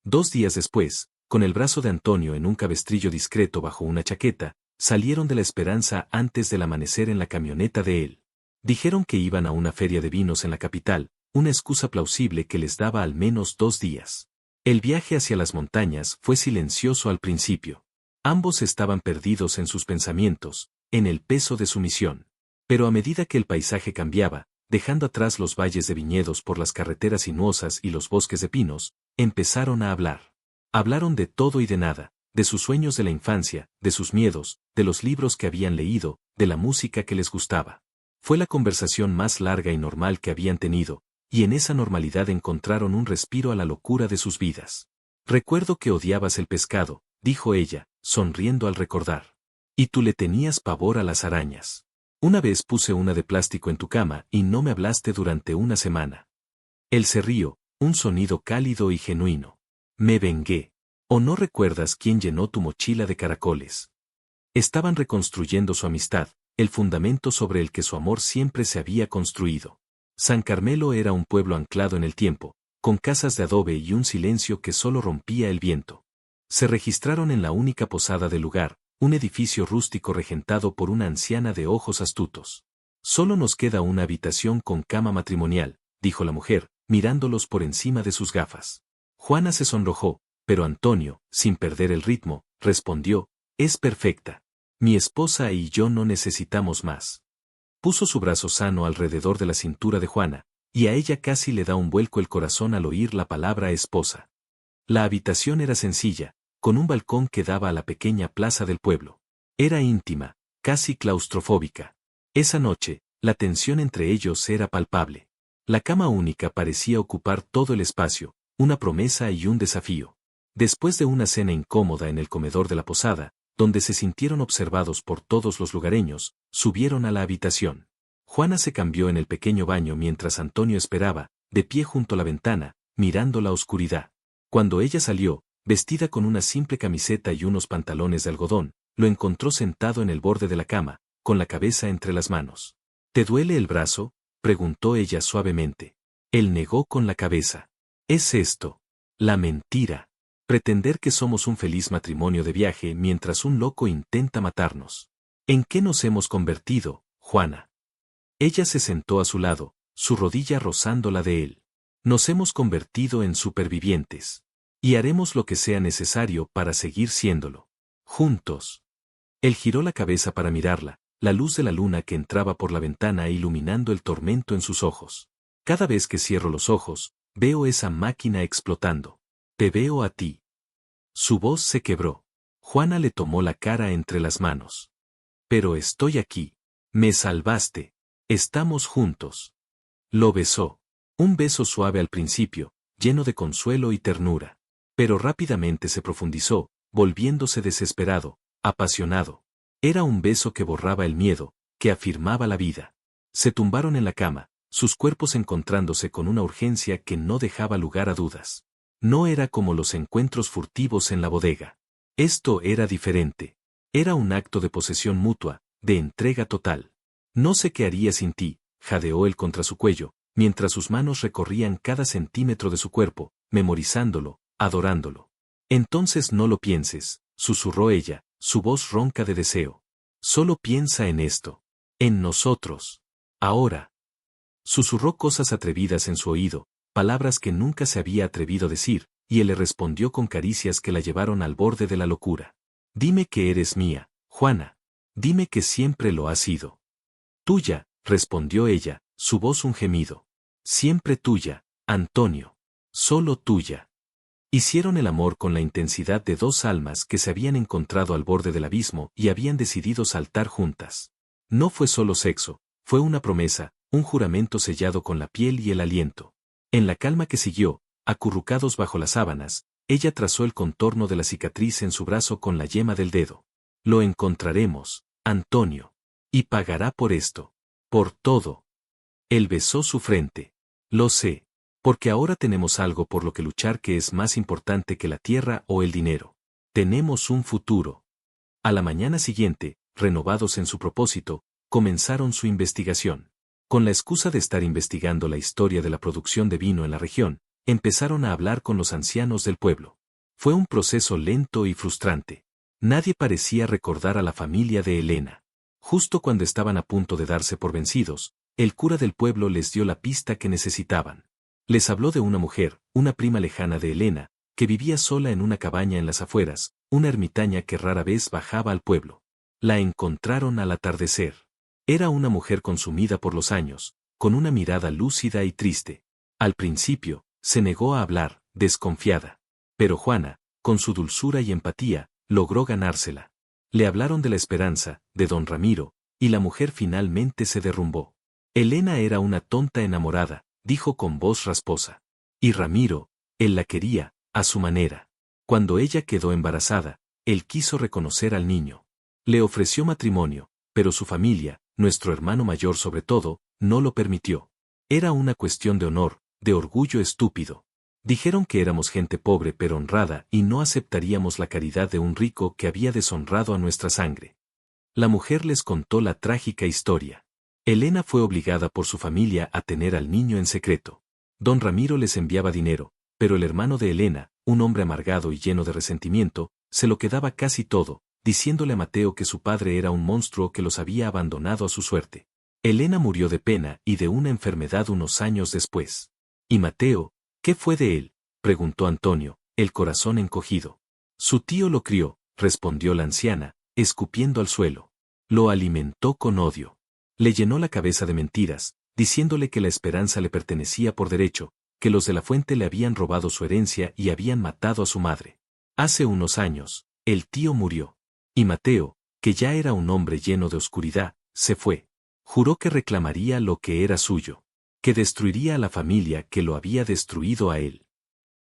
2 días después, con el brazo de Antonio en un cabestrillo discreto bajo una chaqueta, salieron de la Esperanza antes del amanecer en la camioneta de él. Dijeron que iban a una feria de vinos en la capital, una excusa plausible que les daba al menos 2 días. El viaje hacia las montañas fue silencioso al principio. Ambos estaban perdidos en sus pensamientos, en el peso de su misión. Pero a medida que el paisaje cambiaba, dejando atrás los valles de viñedos por las carreteras sinuosas y los bosques de pinos, empezaron a hablar. Hablaron de todo y de nada, de sus sueños de la infancia, de sus miedos, de los libros que habían leído, de la música que les gustaba. Fue la conversación más larga y normal que habían tenido, y en esa normalidad encontraron un respiro a la locura de sus vidas. Recuerdo que odiabas el pescado, dijo ella, sonriendo al recordar. Y tú le tenías pavor a las arañas. Una vez puse una de plástico en tu cama y no me hablaste durante una semana. Él se rió, un sonido cálido y genuino. Me vengué. ¿O no recuerdas quién llenó tu mochila de caracoles? Estaban reconstruyendo su amistad, el fundamento sobre el que su amor siempre se había construido. San Carmelo era un pueblo anclado en el tiempo, con casas de adobe y un silencio que solo rompía el viento. Se registraron en la única posada del lugar, un edificio rústico regentado por una anciana de ojos astutos. Solo nos queda una habitación con cama matrimonial, dijo la mujer, mirándolos por encima de sus gafas. Juana se sonrojó, pero Antonio, sin perder el ritmo, respondió, es perfecta. Mi esposa y yo no necesitamos más. Puso su brazo sano alrededor de la cintura de Juana, y a ella casi le da un vuelco el corazón al oír la palabra esposa. La habitación era sencilla, con un balcón que daba a la pequeña plaza del pueblo. Era íntima, casi claustrofóbica. Esa noche, la tensión entre ellos era palpable. La cama única parecía ocupar todo el espacio, una promesa y un desafío. Después de una cena incómoda en el comedor de la posada, donde se sintieron observados por todos los lugareños, subieron a la habitación. Juana se cambió en el pequeño baño mientras Antonio esperaba, de pie junto a la ventana, mirando la oscuridad. Cuando ella salió, vestida con una simple camiseta y unos pantalones de algodón, lo encontró sentado en el borde de la cama, con la cabeza entre las manos. ¿Te duele el brazo?, preguntó ella suavemente. Él negó con la cabeza. ¿Es esto? La mentira. Pretender que somos un feliz matrimonio de viaje mientras un loco intenta matarnos. ¿En qué nos hemos convertido, Juana? Ella se sentó a su lado, su rodilla rozando la de él. Nos hemos convertido en supervivientes. Y haremos lo que sea necesario para seguir siéndolo. Juntos. Él giró la cabeza para mirarla, la luz de la luna que entraba por la ventana iluminando el tormento en sus ojos. Cada vez que cierro los ojos, veo esa máquina explotando. Te veo a ti. Su voz se quebró. Juana le tomó la cara entre las manos. Pero estoy aquí. Me salvaste. Estamos juntos. Lo besó. Un beso suave al principio, lleno de consuelo y ternura. Pero rápidamente se profundizó, volviéndose desesperado, apasionado. Era un beso que borraba el miedo, que afirmaba la vida. Se tumbaron en la cama, sus cuerpos encontrándose con una urgencia que no dejaba lugar a dudas. No era como los encuentros furtivos en la bodega. Esto era diferente. Era un acto de posesión mutua, de entrega total. No sé qué haría sin ti, jadeó él contra su cuello, mientras sus manos recorrían cada centímetro de su cuerpo, memorizándolo, adorándolo. Entonces no lo pienses, susurró ella, su voz ronca de deseo. Solo piensa en esto. En nosotros. Ahora. Susurró cosas atrevidas en su oído, palabras que nunca se había atrevido a decir, y él le respondió con caricias que la llevaron al borde de la locura. Dime que eres mía, Juana. Dime que siempre lo has sido. Tuya, respondió ella, su voz un gemido. Siempre tuya, Antonio. Solo tuya. Hicieron el amor con la intensidad de dos almas que se habían encontrado al borde del abismo y habían decidido saltar juntas. No fue solo sexo, fue una promesa, un juramento sellado con la piel y el aliento. En la calma que siguió, acurrucados bajo las sábanas, ella trazó el contorno de la cicatriz en su brazo con la yema del dedo. Lo encontraremos, Antonio. Y pagará por esto. Por todo. Él besó su frente. Lo sé. Porque ahora tenemos algo por lo que luchar que es más importante que la tierra o el dinero. Tenemos un futuro. A la mañana siguiente, renovados en su propósito, comenzaron su investigación. Con la excusa de estar investigando la historia de la producción de vino en la región, empezaron a hablar con los ancianos del pueblo. Fue un proceso lento y frustrante. Nadie parecía recordar a la familia de Elena. Justo cuando estaban a punto de darse por vencidos, El cura del pueblo les dio la pista que necesitaban. Les habló de una mujer, una prima lejana de Elena, que vivía sola en una cabaña en las afueras, una ermitaña que rara vez bajaba al pueblo. La encontraron al atardecer. Era una mujer consumida por los años, con una mirada lúcida y triste. Al principio, se negó a hablar, desconfiada. Pero Juana, con su dulzura y empatía, logró ganársela. Le hablaron de la esperanza, de don Ramiro, y la mujer finalmente se derrumbó. Elena era una tonta enamorada, dijo con voz rasposa. Y Ramiro, él la quería, a su manera. Cuando ella quedó embarazada, él quiso reconocer al niño. Le ofreció matrimonio, pero su familia, nuestro hermano mayor sobre todo, no lo permitió. Era una cuestión de honor, de orgullo estúpido. Dijeron que éramos gente pobre pero honrada y no aceptaríamos la caridad de un rico que había deshonrado a nuestra sangre. La mujer les contó la trágica historia. Elena fue obligada por su familia a tener al niño en secreto. Don Ramiro les enviaba dinero, pero el hermano de Elena, un hombre amargado y lleno de resentimiento, se lo quedaba casi todo, diciéndole a Mateo que su padre era un monstruo que los había abandonado a su suerte. Elena murió de pena y de una enfermedad unos años después. ¿Y Mateo, qué fue de él?, preguntó Antonio, el corazón encogido. Su tío lo crió, respondió la anciana, escupiendo al suelo. Lo alimentó con odio. Le llenó la cabeza de mentiras, diciéndole que la esperanza le pertenecía por derecho, que los de la fuente le habían robado su herencia y habían matado a su madre. Hace unos años, el tío murió. Y Mateo, que ya era un hombre lleno de oscuridad, se fue. Juró que reclamaría lo que era suyo, que destruiría a la familia que lo había destruido a él.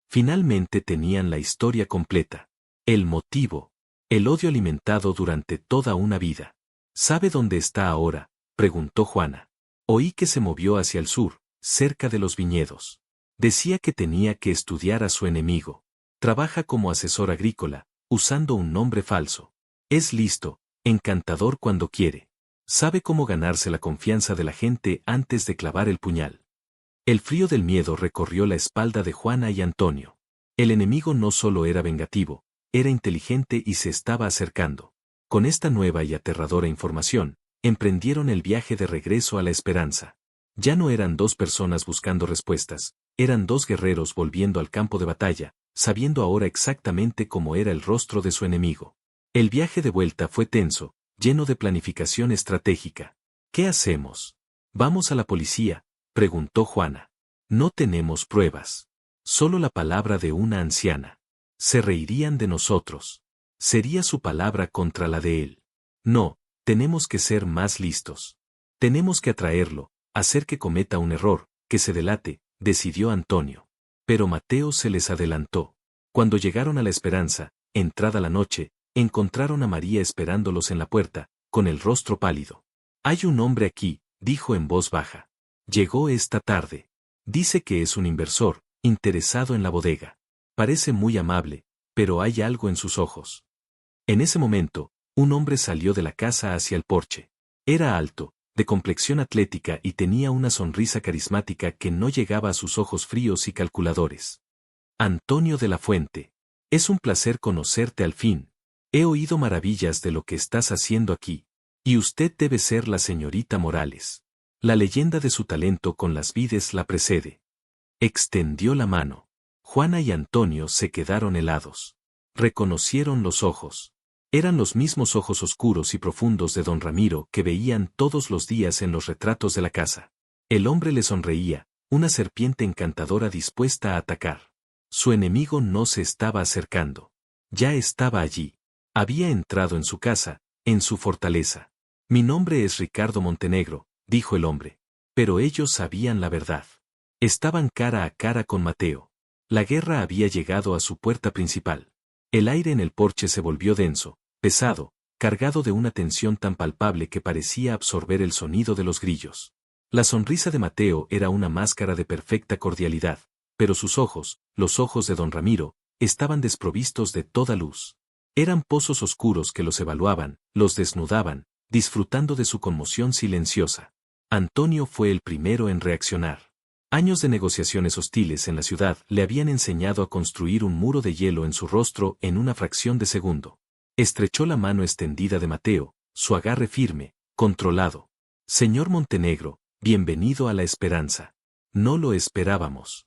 Finalmente tenían la historia completa. El motivo. El odio alimentado durante toda una vida. ¿Sabe dónde está ahora?, preguntó Juana. Oí que se movió hacia el sur, cerca de los viñedos. Decía que tenía que estudiar a su enemigo. Trabaja como asesor agrícola, usando un nombre falso. Es listo, encantador cuando quiere. Sabe cómo ganarse la confianza de la gente antes de clavar el puñal. El frío del miedo recorrió la espalda de Juana y Antonio. El enemigo no solo era vengativo, era inteligente y se estaba acercando. Con esta nueva y aterradora información, emprendieron el viaje de regreso a la esperanza. Ya no eran dos personas buscando respuestas, eran dos guerreros volviendo al campo de batalla, sabiendo ahora exactamente cómo era el rostro de su enemigo. El viaje de vuelta fue tenso, lleno de planificación estratégica. ¿Qué hacemos? ¿Vamos a la policía?, preguntó Juana. No tenemos pruebas. Solo la palabra de una anciana. Se reirían de nosotros. Sería su palabra contra la de él. No, tenemos que ser más listos. Tenemos que atraerlo, hacer que cometa un error, que se delate, decidió Antonio. Pero Mateo se les adelantó. Cuando llegaron a la esperanza, entrada la noche, encontraron a María esperándolos en la puerta, con el rostro pálido. Hay un hombre aquí, dijo en voz baja. Llegó esta tarde. Dice que es un inversor, interesado en la bodega. Parece muy amable, pero hay algo en sus ojos. En ese momento, un hombre salió de la casa hacia el porche. Era alto, de complexión atlética y tenía una sonrisa carismática que no llegaba a sus ojos fríos y calculadores. Antonio de la Fuente. Es un placer conocerte al fin. He oído maravillas de lo que estás haciendo aquí. Y usted debe ser la señorita Morales. La leyenda de su talento con las vides la precede. Extendió la mano. Juana y Antonio se quedaron helados. Reconocieron los ojos. Eran los mismos ojos oscuros y profundos de don Ramiro que veían todos los días en los retratos de la casa. El hombre le sonreía, una serpiente encantadora dispuesta a atacar. Su enemigo no se estaba acercando. Ya estaba allí. Había entrado en su casa, en su fortaleza. Mi nombre es Ricardo Montenegro, dijo el hombre. Pero ellos sabían la verdad. Estaban cara a cara con Mateo. La guerra había llegado a su puerta principal. El aire en el porche se volvió denso, pesado, cargado de una tensión tan palpable que parecía absorber el sonido de los grillos. La sonrisa de Mateo era una máscara de perfecta cordialidad, pero sus ojos, los ojos de don Ramiro, estaban desprovistos de toda luz. Eran pozos oscuros que los evaluaban, los desnudaban, disfrutando de su conmoción silenciosa. Antonio fue el primero en reaccionar. Años de negociaciones hostiles en la ciudad le habían enseñado a construir un muro de hielo en su rostro en una fracción de segundo. Estrechó la mano extendida de Mateo, su agarre firme, controlado. Señor Montenegro, bienvenido a la esperanza. No lo esperábamos.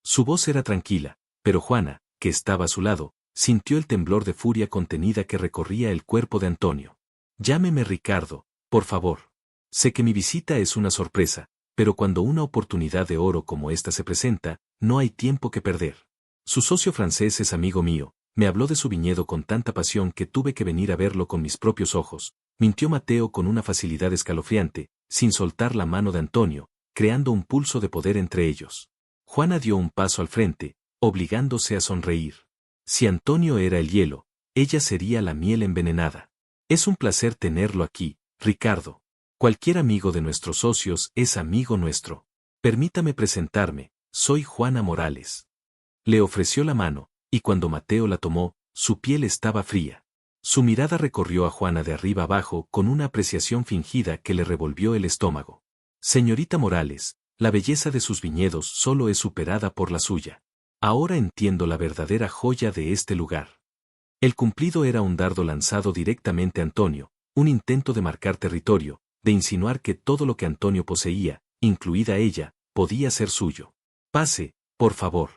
Su voz era tranquila, pero Juana, que estaba a su lado, sintió el temblor de furia contenida que recorría el cuerpo de Antonio. Llámeme Ricardo, por favor. Sé que mi visita es una sorpresa, pero cuando una oportunidad de oro como esta se presenta, no hay tiempo que perder. Su socio francés es amigo mío, me habló de su viñedo con tanta pasión que tuve que venir a verlo con mis propios ojos, mintió Mateo con una facilidad escalofriante, sin soltar la mano de Antonio, creando un pulso de poder entre ellos. Juana dio un paso al frente, obligándose a sonreír. Si Antonio era el hielo, ella sería la miel envenenada. Es un placer tenerlo aquí, Ricardo. Cualquier amigo de nuestros socios es amigo nuestro. Permítame presentarme, soy Juana Morales. Le ofreció la mano, y cuando Mateo la tomó, su piel estaba fría. Su mirada recorrió a Juana de arriba abajo con una apreciación fingida que le revolvió el estómago. Señorita Morales, la belleza de sus viñedos solo es superada por la suya. Ahora entiendo la verdadera joya de este lugar. El cumplido era un dardo lanzado directamente a Antonio, un intento de marcar territorio, de insinuar que todo lo que Antonio poseía, incluida ella, podía ser suyo. Pase, por favor.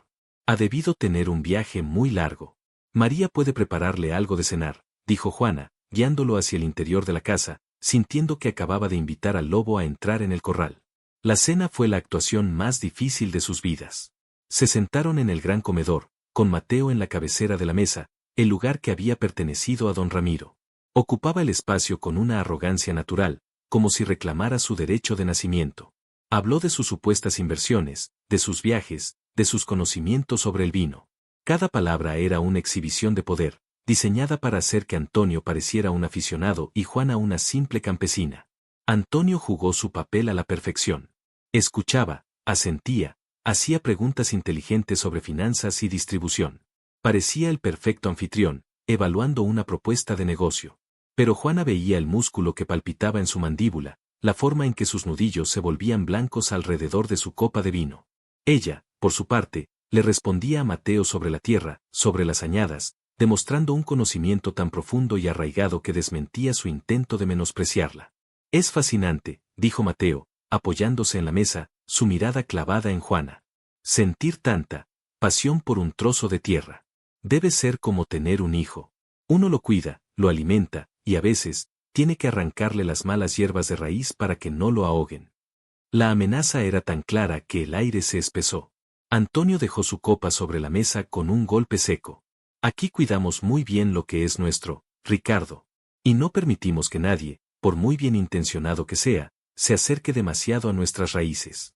Ha debido tener un viaje muy largo. María puede prepararle algo de cenar, dijo Juana, guiándolo hacia el interior de la casa, sintiendo que acababa de invitar al lobo a entrar en el corral. La cena fue la actuación más difícil de sus vidas. Se sentaron en el gran comedor, con Mateo en la cabecera de la mesa, el lugar que había pertenecido a don Ramiro. Ocupaba el espacio con una arrogancia natural, como si reclamara su derecho de nacimiento. Habló de sus supuestas inversiones, de sus viajes, de sus conocimientos sobre el vino. Cada palabra era una exhibición de poder, diseñada para hacer que Antonio pareciera un aficionado y Juana una simple campesina. Antonio jugó su papel a la perfección. Escuchaba, asentía, hacía preguntas inteligentes sobre finanzas y distribución. Parecía el perfecto anfitrión, evaluando una propuesta de negocio. Pero Juana veía el músculo que palpitaba en su mandíbula, la forma en que sus nudillos se volvían blancos alrededor de su copa de vino. Ella, por su parte, le respondía a Mateo sobre la tierra, sobre las añadas, demostrando un conocimiento tan profundo y arraigado que desmentía su intento de menospreciarla. Es fascinante, dijo Mateo, apoyándose en la mesa, su mirada clavada en Juana. Sentir tanta pasión por un trozo de tierra. Debe ser como tener un hijo. Uno lo cuida, lo alimenta, y a veces, tiene que arrancarle las malas hierbas de raíz para que no lo ahoguen. La amenaza era tan clara que el aire se espesó. Antonio dejó su copa sobre la mesa con un golpe seco. Aquí cuidamos muy bien lo que es nuestro, Ricardo. Y no permitimos que nadie, por muy bien intencionado que sea, se acerque demasiado a nuestras raíces.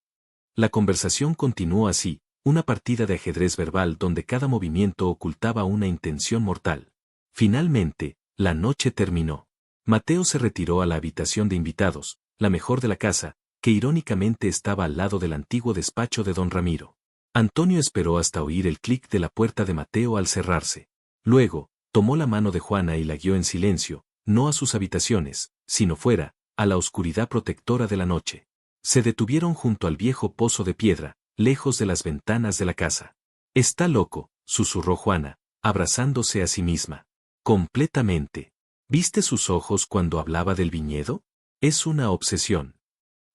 La conversación continuó así, una partida de ajedrez verbal donde cada movimiento ocultaba una intención mortal. Finalmente, la noche terminó. Mateo se retiró a la habitación de invitados, la mejor de la casa, que irónicamente estaba al lado del antiguo despacho de don Ramiro. Antonio esperó hasta oír el clic de la puerta de Mateo al cerrarse. Luego, tomó la mano de Juana y la guió en silencio, no a sus habitaciones, sino fuera, a la oscuridad protectora de la noche. Se detuvieron junto al viejo pozo de piedra, lejos de las ventanas de la casa. Está loco, susurró Juana, abrazándose a sí misma. Completamente. ¿Viste sus ojos cuando hablaba del viñedo? Es una obsesión.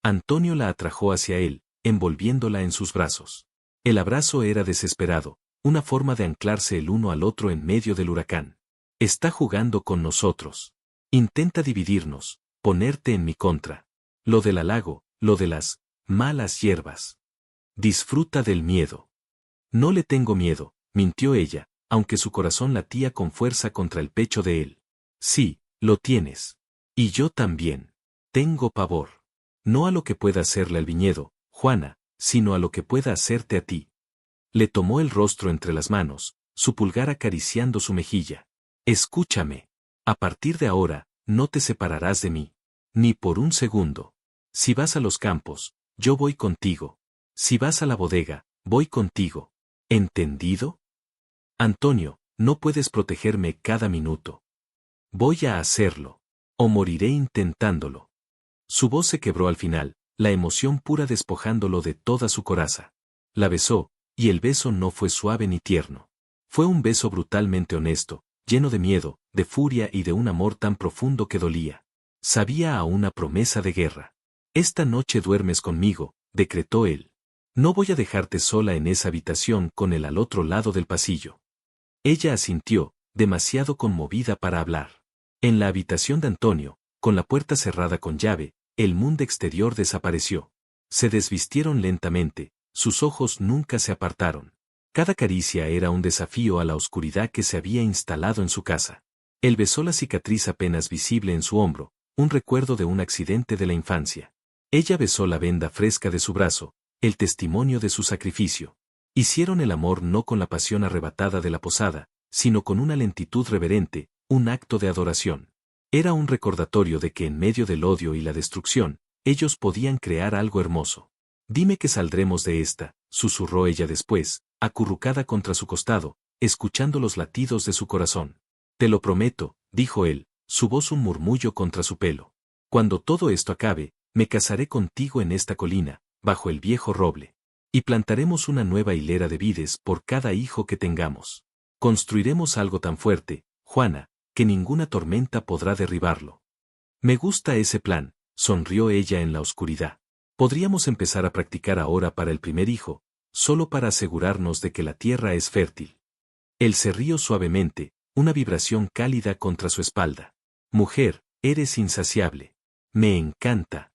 Antonio la atrajo hacia él, envolviéndola en sus brazos. El abrazo era desesperado, una forma de anclarse el uno al otro en medio del huracán. Está jugando con nosotros. Intenta dividirnos, ponerte en mi contra. Lo del halago, lo de las malas hierbas. Disfruta del miedo. No le tengo miedo, mintió ella, aunque su corazón latía con fuerza contra el pecho de él. Sí, lo tienes. Y yo también. Tengo pavor. No a lo que pueda hacerle al viñedo, Juana, sino a lo que pueda hacerte a ti. Le tomó el rostro entre las manos, su pulgar acariciando su mejilla. Escúchame. A partir de ahora, no te separarás de mí. Ni por un segundo. Si vas a los campos, yo voy contigo. Si vas a la bodega, voy contigo. ¿Entendido? Antonio, no puedes protegerme cada minuto. Voy a hacerlo. O moriré intentándolo. Su voz se quebró al final, la emoción pura despojándolo de toda su coraza. La besó, y el beso no fue suave ni tierno. Fue un beso brutalmente honesto, lleno de miedo, de furia y de un amor tan profundo que dolía. Sabía a una promesa de guerra. Esta noche duermes conmigo, decretó él. No voy a dejarte sola en esa habitación con él al otro lado del pasillo. Ella asintió, demasiado conmovida para hablar. En la habitación de Antonio, con la puerta cerrada con llave, el mundo exterior desapareció. Se desvistieron lentamente, sus ojos nunca se apartaron. Cada caricia era un desafío a la oscuridad que se había instalado en su casa. Él besó la cicatriz apenas visible en su hombro, un recuerdo de un accidente de la infancia. Ella besó la venda fresca de su brazo, el testimonio de su sacrificio. Hicieron el amor no con la pasión arrebatada de la posada, sino con una lentitud reverente, un acto de adoración. Era un recordatorio de que en medio del odio y la destrucción, ellos podían crear algo hermoso. Dime que saldremos de esta, susurró ella después, acurrucada contra su costado, escuchando los latidos de su corazón. Te lo prometo, dijo él, su voz un murmullo contra su pelo. Cuando todo esto acabe, me casaré contigo en esta colina, bajo el viejo roble. Y plantaremos una nueva hilera de vides por cada hijo que tengamos. Construiremos algo tan fuerte, Juana, que ninguna tormenta podrá derribarlo. Me gusta ese plan, sonrió ella en la oscuridad. Podríamos empezar a practicar ahora para el primer hijo, solo para asegurarnos de que la tierra es fértil. Él se rió suavemente, una vibración cálida contra su espalda. Mujer, eres insaciable. Me encanta.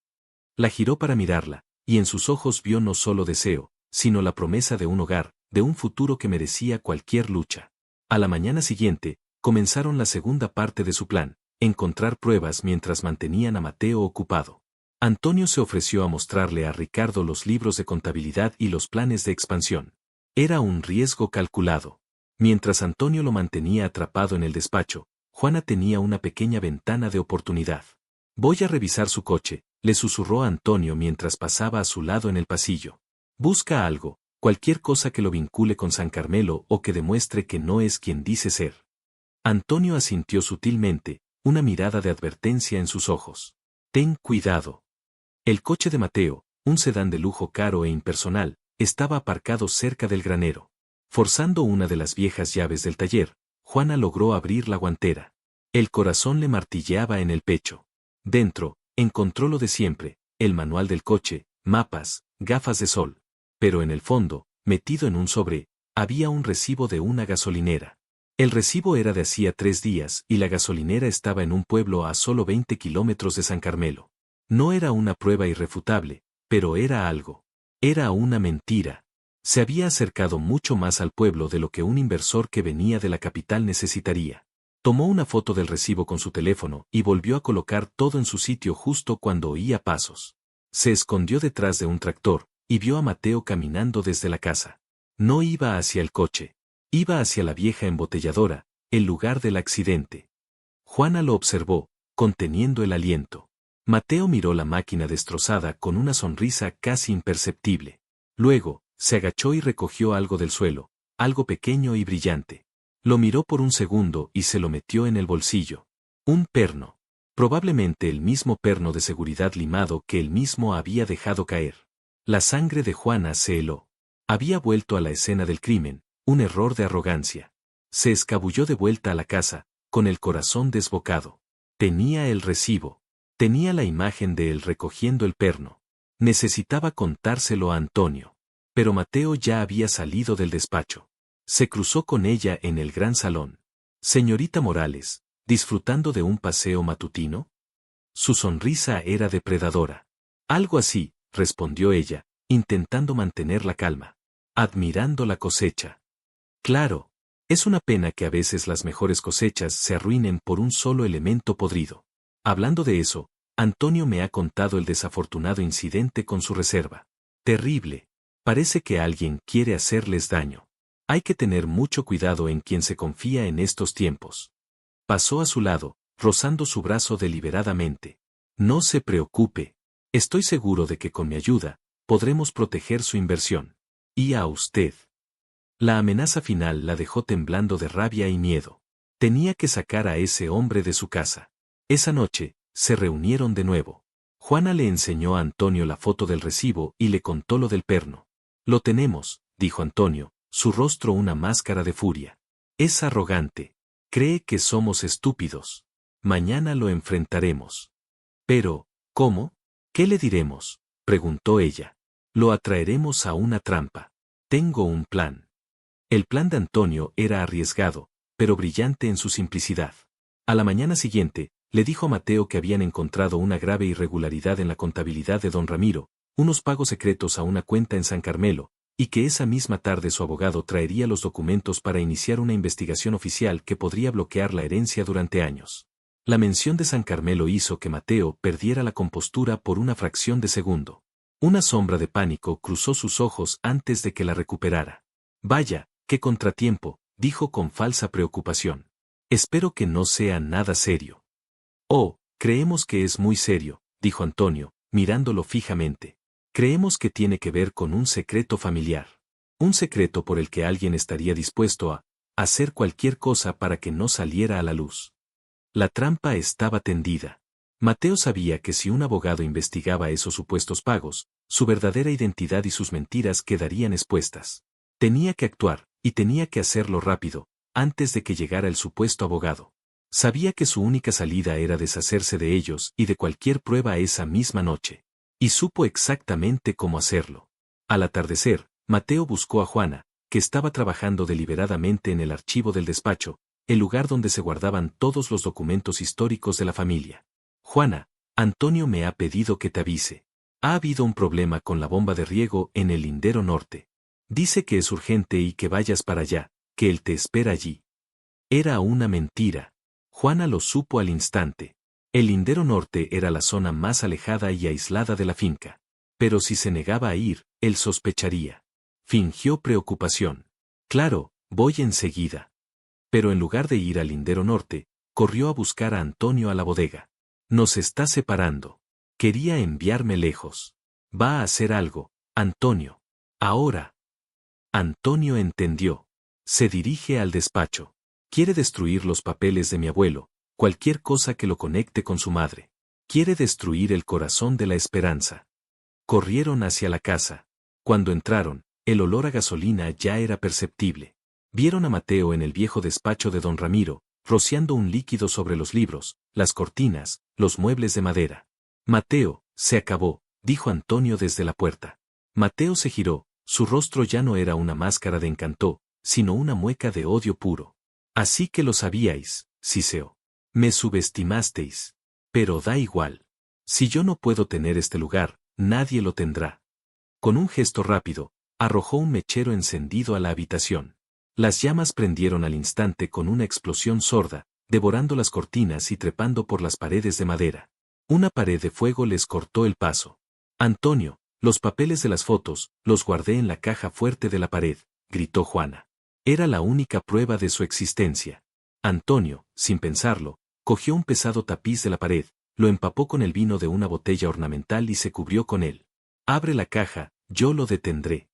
La giró para mirarla, y en sus ojos vio no solo deseo, sino la promesa de un hogar, de un futuro que merecía cualquier lucha. A la mañana siguiente, comenzaron la segunda parte de su plan, encontrar pruebas mientras mantenían a Mateo ocupado. Antonio se ofreció a mostrarle a Ricardo los libros de contabilidad y los planes de expansión. Era un riesgo calculado. Mientras Antonio lo mantenía atrapado en el despacho, Juana tenía una pequeña ventana de oportunidad. Voy a revisar su coche, le susurró a Antonio mientras pasaba a su lado en el pasillo. Busca algo, cualquier cosa que lo vincule con San Carmelo o que demuestre que no es quien dice ser. Antonio asintió sutilmente, una mirada de advertencia en sus ojos. Ten cuidado. El coche de Mateo, un sedán de lujo caro e impersonal, estaba aparcado cerca del granero. Forzando una de las viejas llaves del taller, Juana logró abrir la guantera. El corazón le martilleaba en el pecho. Dentro, encontró lo de siempre, el manual del coche, mapas, gafas de sol. Pero en el fondo, metido en un sobre, había un recibo de una gasolinera. El recibo era de hacía 3 días y la gasolinera estaba en un pueblo a solo 20 kilómetros de San Carmelo. No era una prueba irrefutable, pero era algo. Era una mentira. Se había acercado mucho más al pueblo de lo que un inversor que venía de la capital necesitaría. Tomó una foto del recibo con su teléfono y volvió a colocar todo en su sitio justo cuando oía pasos. Se escondió detrás de un tractor y vio a Mateo caminando desde la casa. No iba hacia el coche. Iba hacia la vieja embotelladora, el lugar del accidente. Juana lo observó, conteniendo el aliento. Mateo miró la máquina destrozada con una sonrisa casi imperceptible. Luego, se agachó y recogió algo del suelo, algo pequeño y brillante. Lo miró por un segundo y se lo metió en el bolsillo. Un perno. Probablemente el mismo perno de seguridad limado que él mismo había dejado caer. La sangre de Juana se heló. Había vuelto a la escena del crimen, un error de arrogancia. Se escabulló de vuelta a la casa, con el corazón desbocado. Tenía el recibo. Tenía la imagen de él recogiendo el perno. Necesitaba contárselo a Antonio. Pero Mateo ya había salido del despacho. Se cruzó con ella en el gran salón. Señorita Morales, ¿disfrutando de un paseo matutino? Su sonrisa era depredadora. Algo así, respondió ella, intentando mantener la calma. Admirando la cosecha. Claro. Es una pena que a veces las mejores cosechas se arruinen por un solo elemento podrido. Hablando de eso, Antonio me ha contado el desafortunado incidente con su reserva. Terrible. Parece que alguien quiere hacerles daño. Hay que tener mucho cuidado en quien se confía en estos tiempos. Pasó a su lado, rozando su brazo deliberadamente. No se preocupe. Estoy seguro de que con mi ayuda, podremos proteger su inversión. Y a usted. La amenaza final la dejó temblando de rabia y miedo. Tenía que sacar a ese hombre de su casa. Esa noche, se reunieron de nuevo. Juana le enseñó a Antonio la foto del recibo y le contó lo del perno. Lo tenemos, dijo Antonio, su rostro una máscara de furia. Es arrogante. Cree que somos estúpidos. Mañana lo enfrentaremos. Pero, ¿cómo? ¿Qué le diremos?, preguntó ella. Lo atraeremos a una trampa. Tengo un plan. El plan de Antonio era arriesgado, pero brillante en su simplicidad. A la mañana siguiente, le dijo a Mateo que habían encontrado una grave irregularidad en la contabilidad de don Ramiro, unos pagos secretos a una cuenta en San Carmelo, y que esa misma tarde su abogado traería los documentos para iniciar una investigación oficial que podría bloquear la herencia durante años. La mención de San Carmelo hizo que Mateo perdiera la compostura por una fracción de segundo. Una sombra de pánico cruzó sus ojos antes de que la recuperara. Vaya, qué contratiempo, dijo con falsa preocupación. Espero que no sea nada serio. Oh, creemos que es muy serio, dijo Antonio, mirándolo fijamente. Creemos que tiene que ver con un secreto familiar. Un secreto por el que alguien estaría dispuesto a hacer cualquier cosa para que no saliera a la luz. La trampa estaba tendida. Mateo sabía que si un abogado investigaba esos supuestos pagos, su verdadera identidad y sus mentiras quedarían expuestas. Tenía que actuar, y tenía que hacerlo rápido, antes de que llegara el supuesto abogado. Sabía que su única salida era deshacerse de ellos y de cualquier prueba esa misma noche. Y supo exactamente cómo hacerlo. Al atardecer, Mateo buscó a Juana, que estaba trabajando deliberadamente en el archivo del despacho, el lugar donde se guardaban todos los documentos históricos de la familia. Juana, Antonio me ha pedido que te avise. Ha habido un problema con la bomba de riego en el lindero norte. Dice que es urgente y que vayas para allá, que él te espera allí. Era una mentira. Juana lo supo al instante. El lindero norte era la zona más alejada y aislada de la finca. Pero si se negaba a ir, él sospecharía. Fingió preocupación. Claro, voy enseguida. Pero en lugar de ir al lindero norte, corrió a buscar a Antonio a la bodega. Nos está separando. Quería enviarme lejos. Va a hacer algo, Antonio. Ahora. Antonio entendió. Se dirige al despacho. Quiere destruir los papeles de mi abuelo, cualquier cosa que lo conecte con su madre. Quiere destruir el corazón de la esperanza. Corrieron hacia la casa. Cuando entraron, el olor a gasolina ya era perceptible. Vieron a Mateo en el viejo despacho de don Ramiro, rociando un líquido sobre los libros, las cortinas, los muebles de madera. Mateo, se acabó, dijo Antonio desde la puerta. Mateo se giró, su rostro ya no era una máscara de encanto, sino una mueca de odio puro. Así que lo sabíais, siseó. Me subestimasteis. Pero da igual. Si yo no puedo tener este lugar, nadie lo tendrá. Con un gesto rápido, arrojó un mechero encendido a la habitación. Las llamas prendieron al instante con una explosión sorda, devorando las cortinas y trepando por las paredes de madera. Una pared de fuego les cortó el paso. Antonio, los papeles de las fotos, los guardé en la caja fuerte de la pared, gritó Juana. Era la única prueba de su existencia. Antonio, sin pensarlo, cogió un pesado tapiz de la pared, lo empapó con el vino de una botella ornamental y se cubrió con él. Abre la caja, yo lo detendré.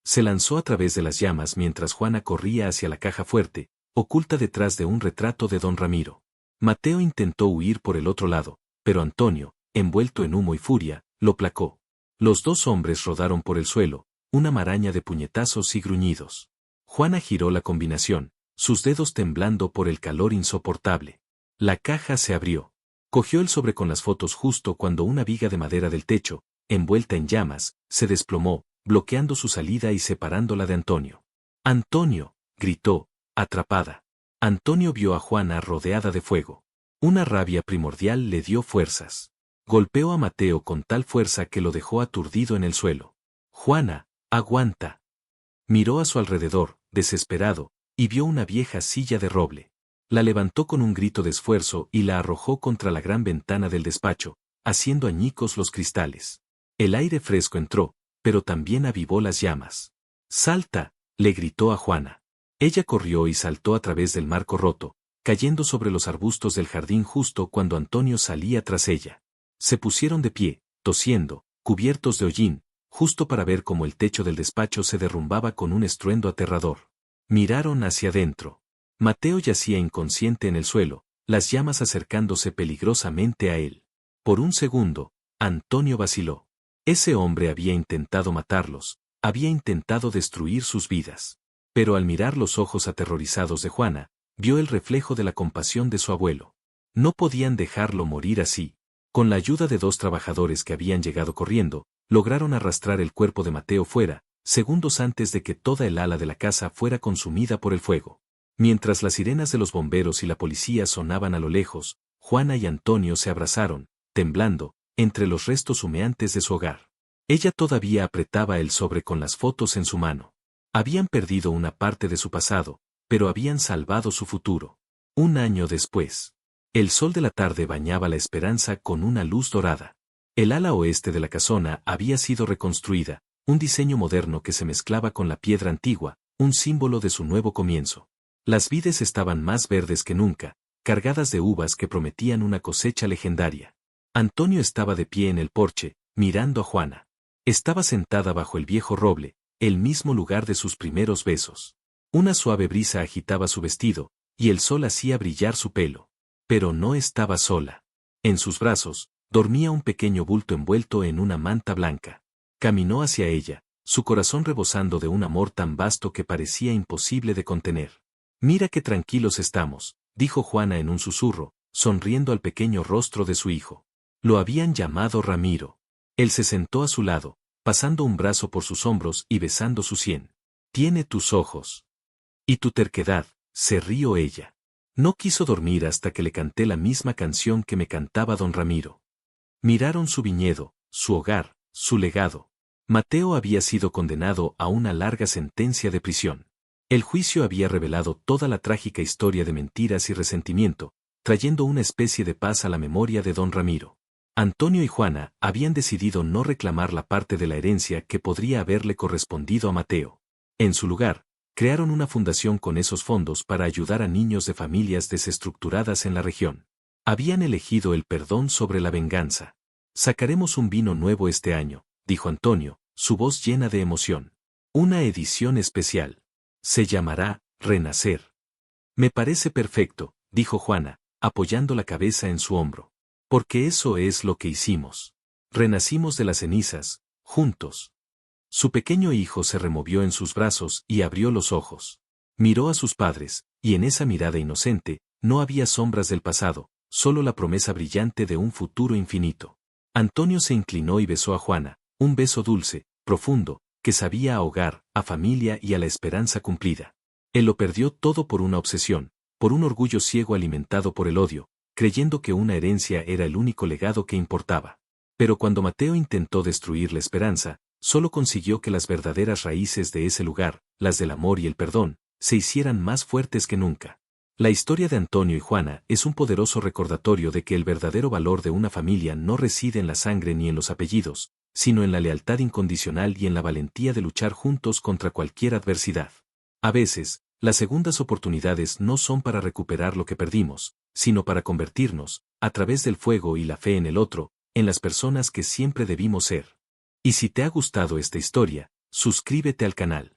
Se lanzó a través de las llamas mientras Juana corría hacia la caja fuerte, oculta detrás de un retrato de don Ramiro. Mateo intentó huir por el otro lado, pero Antonio, envuelto en humo y furia, lo placó. Los dos hombres rodaron por el suelo, una maraña de puñetazos y gruñidos. Juana giró la combinación, sus dedos temblando por el calor insoportable. La caja se abrió. Cogió el sobre con las fotos justo cuando una viga de madera del techo, envuelta en llamas, se desplomó, bloqueando su salida y separándola de Antonio. ¡Antonio!, gritó, atrapada. Antonio vio a Juana rodeada de fuego. Una rabia primordial le dio fuerzas. Golpeó a Mateo con tal fuerza que lo dejó aturdido en el suelo. Juana, aguanta. Miró a su alrededor, desesperado, y vio una vieja silla de roble. La levantó con un grito de esfuerzo y la arrojó contra la gran ventana del despacho, haciendo añicos los cristales. El aire fresco entró, pero también avivó las llamas. ¡Salta!, le gritó a Juana. Ella corrió y saltó a través del marco roto, cayendo sobre los arbustos del jardín justo cuando Antonio salía tras ella. Se pusieron de pie, tosiendo, cubiertos de hollín, justo para ver cómo el techo del despacho se derrumbaba con un estruendo aterrador. Miraron hacia adentro. Mateo yacía inconsciente en el suelo, las llamas acercándose peligrosamente a él. Por un segundo, Antonio vaciló. Ese hombre había intentado matarlos, había intentado destruir sus vidas. Pero al mirar los ojos aterrorizados de Juana, vio el reflejo de la compasión de su abuelo. No podían dejarlo morir así. Con la ayuda de 2 trabajadores que habían llegado corriendo, lograron arrastrar el cuerpo de Mateo fuera, segundos antes de que toda el ala de la casa fuera consumida por el fuego. Mientras las sirenas de los bomberos y la policía sonaban a lo lejos, Juana y Antonio se abrazaron, temblando, entre los restos humeantes de su hogar. Ella todavía apretaba el sobre con las fotos en su mano. Habían perdido una parte de su pasado, pero habían salvado su futuro. Un año después, el sol de la tarde bañaba la esperanza con una luz dorada. El ala oeste de la casona había sido reconstruida, un diseño moderno que se mezclaba con la piedra antigua, un símbolo de su nuevo comienzo. Las vides estaban más verdes que nunca, cargadas de uvas que prometían una cosecha legendaria. Antonio estaba de pie en el porche, mirando a Juana. Estaba sentada bajo el viejo roble, el mismo lugar de sus primeros besos. Una suave brisa agitaba su vestido, y el sol hacía brillar su pelo. Pero no estaba sola. En sus brazos, dormía un pequeño bulto envuelto en una manta blanca. Caminó hacia ella, su corazón rebosando de un amor tan vasto que parecía imposible de contener. «Mira qué tranquilos estamos», dijo Juana en un susurro, sonriendo al pequeño rostro de su hijo. Lo habían llamado Ramiro. Él se sentó a su lado, pasando un brazo por sus hombros y besando su sien. «Tiene tus ojos. Y tu terquedad», se rió ella. «No quiso dormir hasta que le canté la misma canción que me cantaba don Ramiro». Miraron su viñedo, su hogar, su legado. Mateo había sido condenado a una larga sentencia de prisión. El juicio había revelado toda la trágica historia de mentiras y resentimiento, trayendo una especie de paz a la memoria de don Ramiro. Antonio y Juana habían decidido no reclamar la parte de la herencia que podría haberle correspondido a Mateo. En su lugar, crearon una fundación con esos fondos para ayudar a niños de familias desestructuradas en la región. Habían elegido el perdón sobre la venganza. «Sacaremos un vino nuevo este año», dijo Antonio, su voz llena de emoción. «Una edición especial. Se llamará Renacer». «Me parece perfecto», dijo Juana, apoyando la cabeza en su hombro. «Porque eso es lo que hicimos. Renacimos de las cenizas, juntos». Su pequeño hijo se removió en sus brazos y abrió los ojos. Miró a sus padres, y en esa mirada inocente, no había sombras del pasado, solo la promesa brillante de un futuro infinito. Antonio se inclinó y besó a Juana, un beso dulce, profundo, que sabía a hogar, a familia y a la esperanza cumplida. Él lo perdió todo por una obsesión, por un orgullo ciego alimentado por el odio, creyendo que una herencia era el único legado que importaba. Pero cuando Mateo intentó destruir la esperanza, solo consiguió que las verdaderas raíces de ese lugar, las del amor y el perdón, se hicieran más fuertes que nunca. La historia de Antonio y Juana es un poderoso recordatorio de que el verdadero valor de una familia no reside en la sangre ni en los apellidos, sino en la lealtad incondicional y en la valentía de luchar juntos contra cualquier adversidad. A veces, las segundas oportunidades no son para recuperar lo que perdimos, sino para convertirnos, a través del fuego y la fe en el otro, en las personas que siempre debimos ser. Y si te ha gustado esta historia, suscríbete al canal.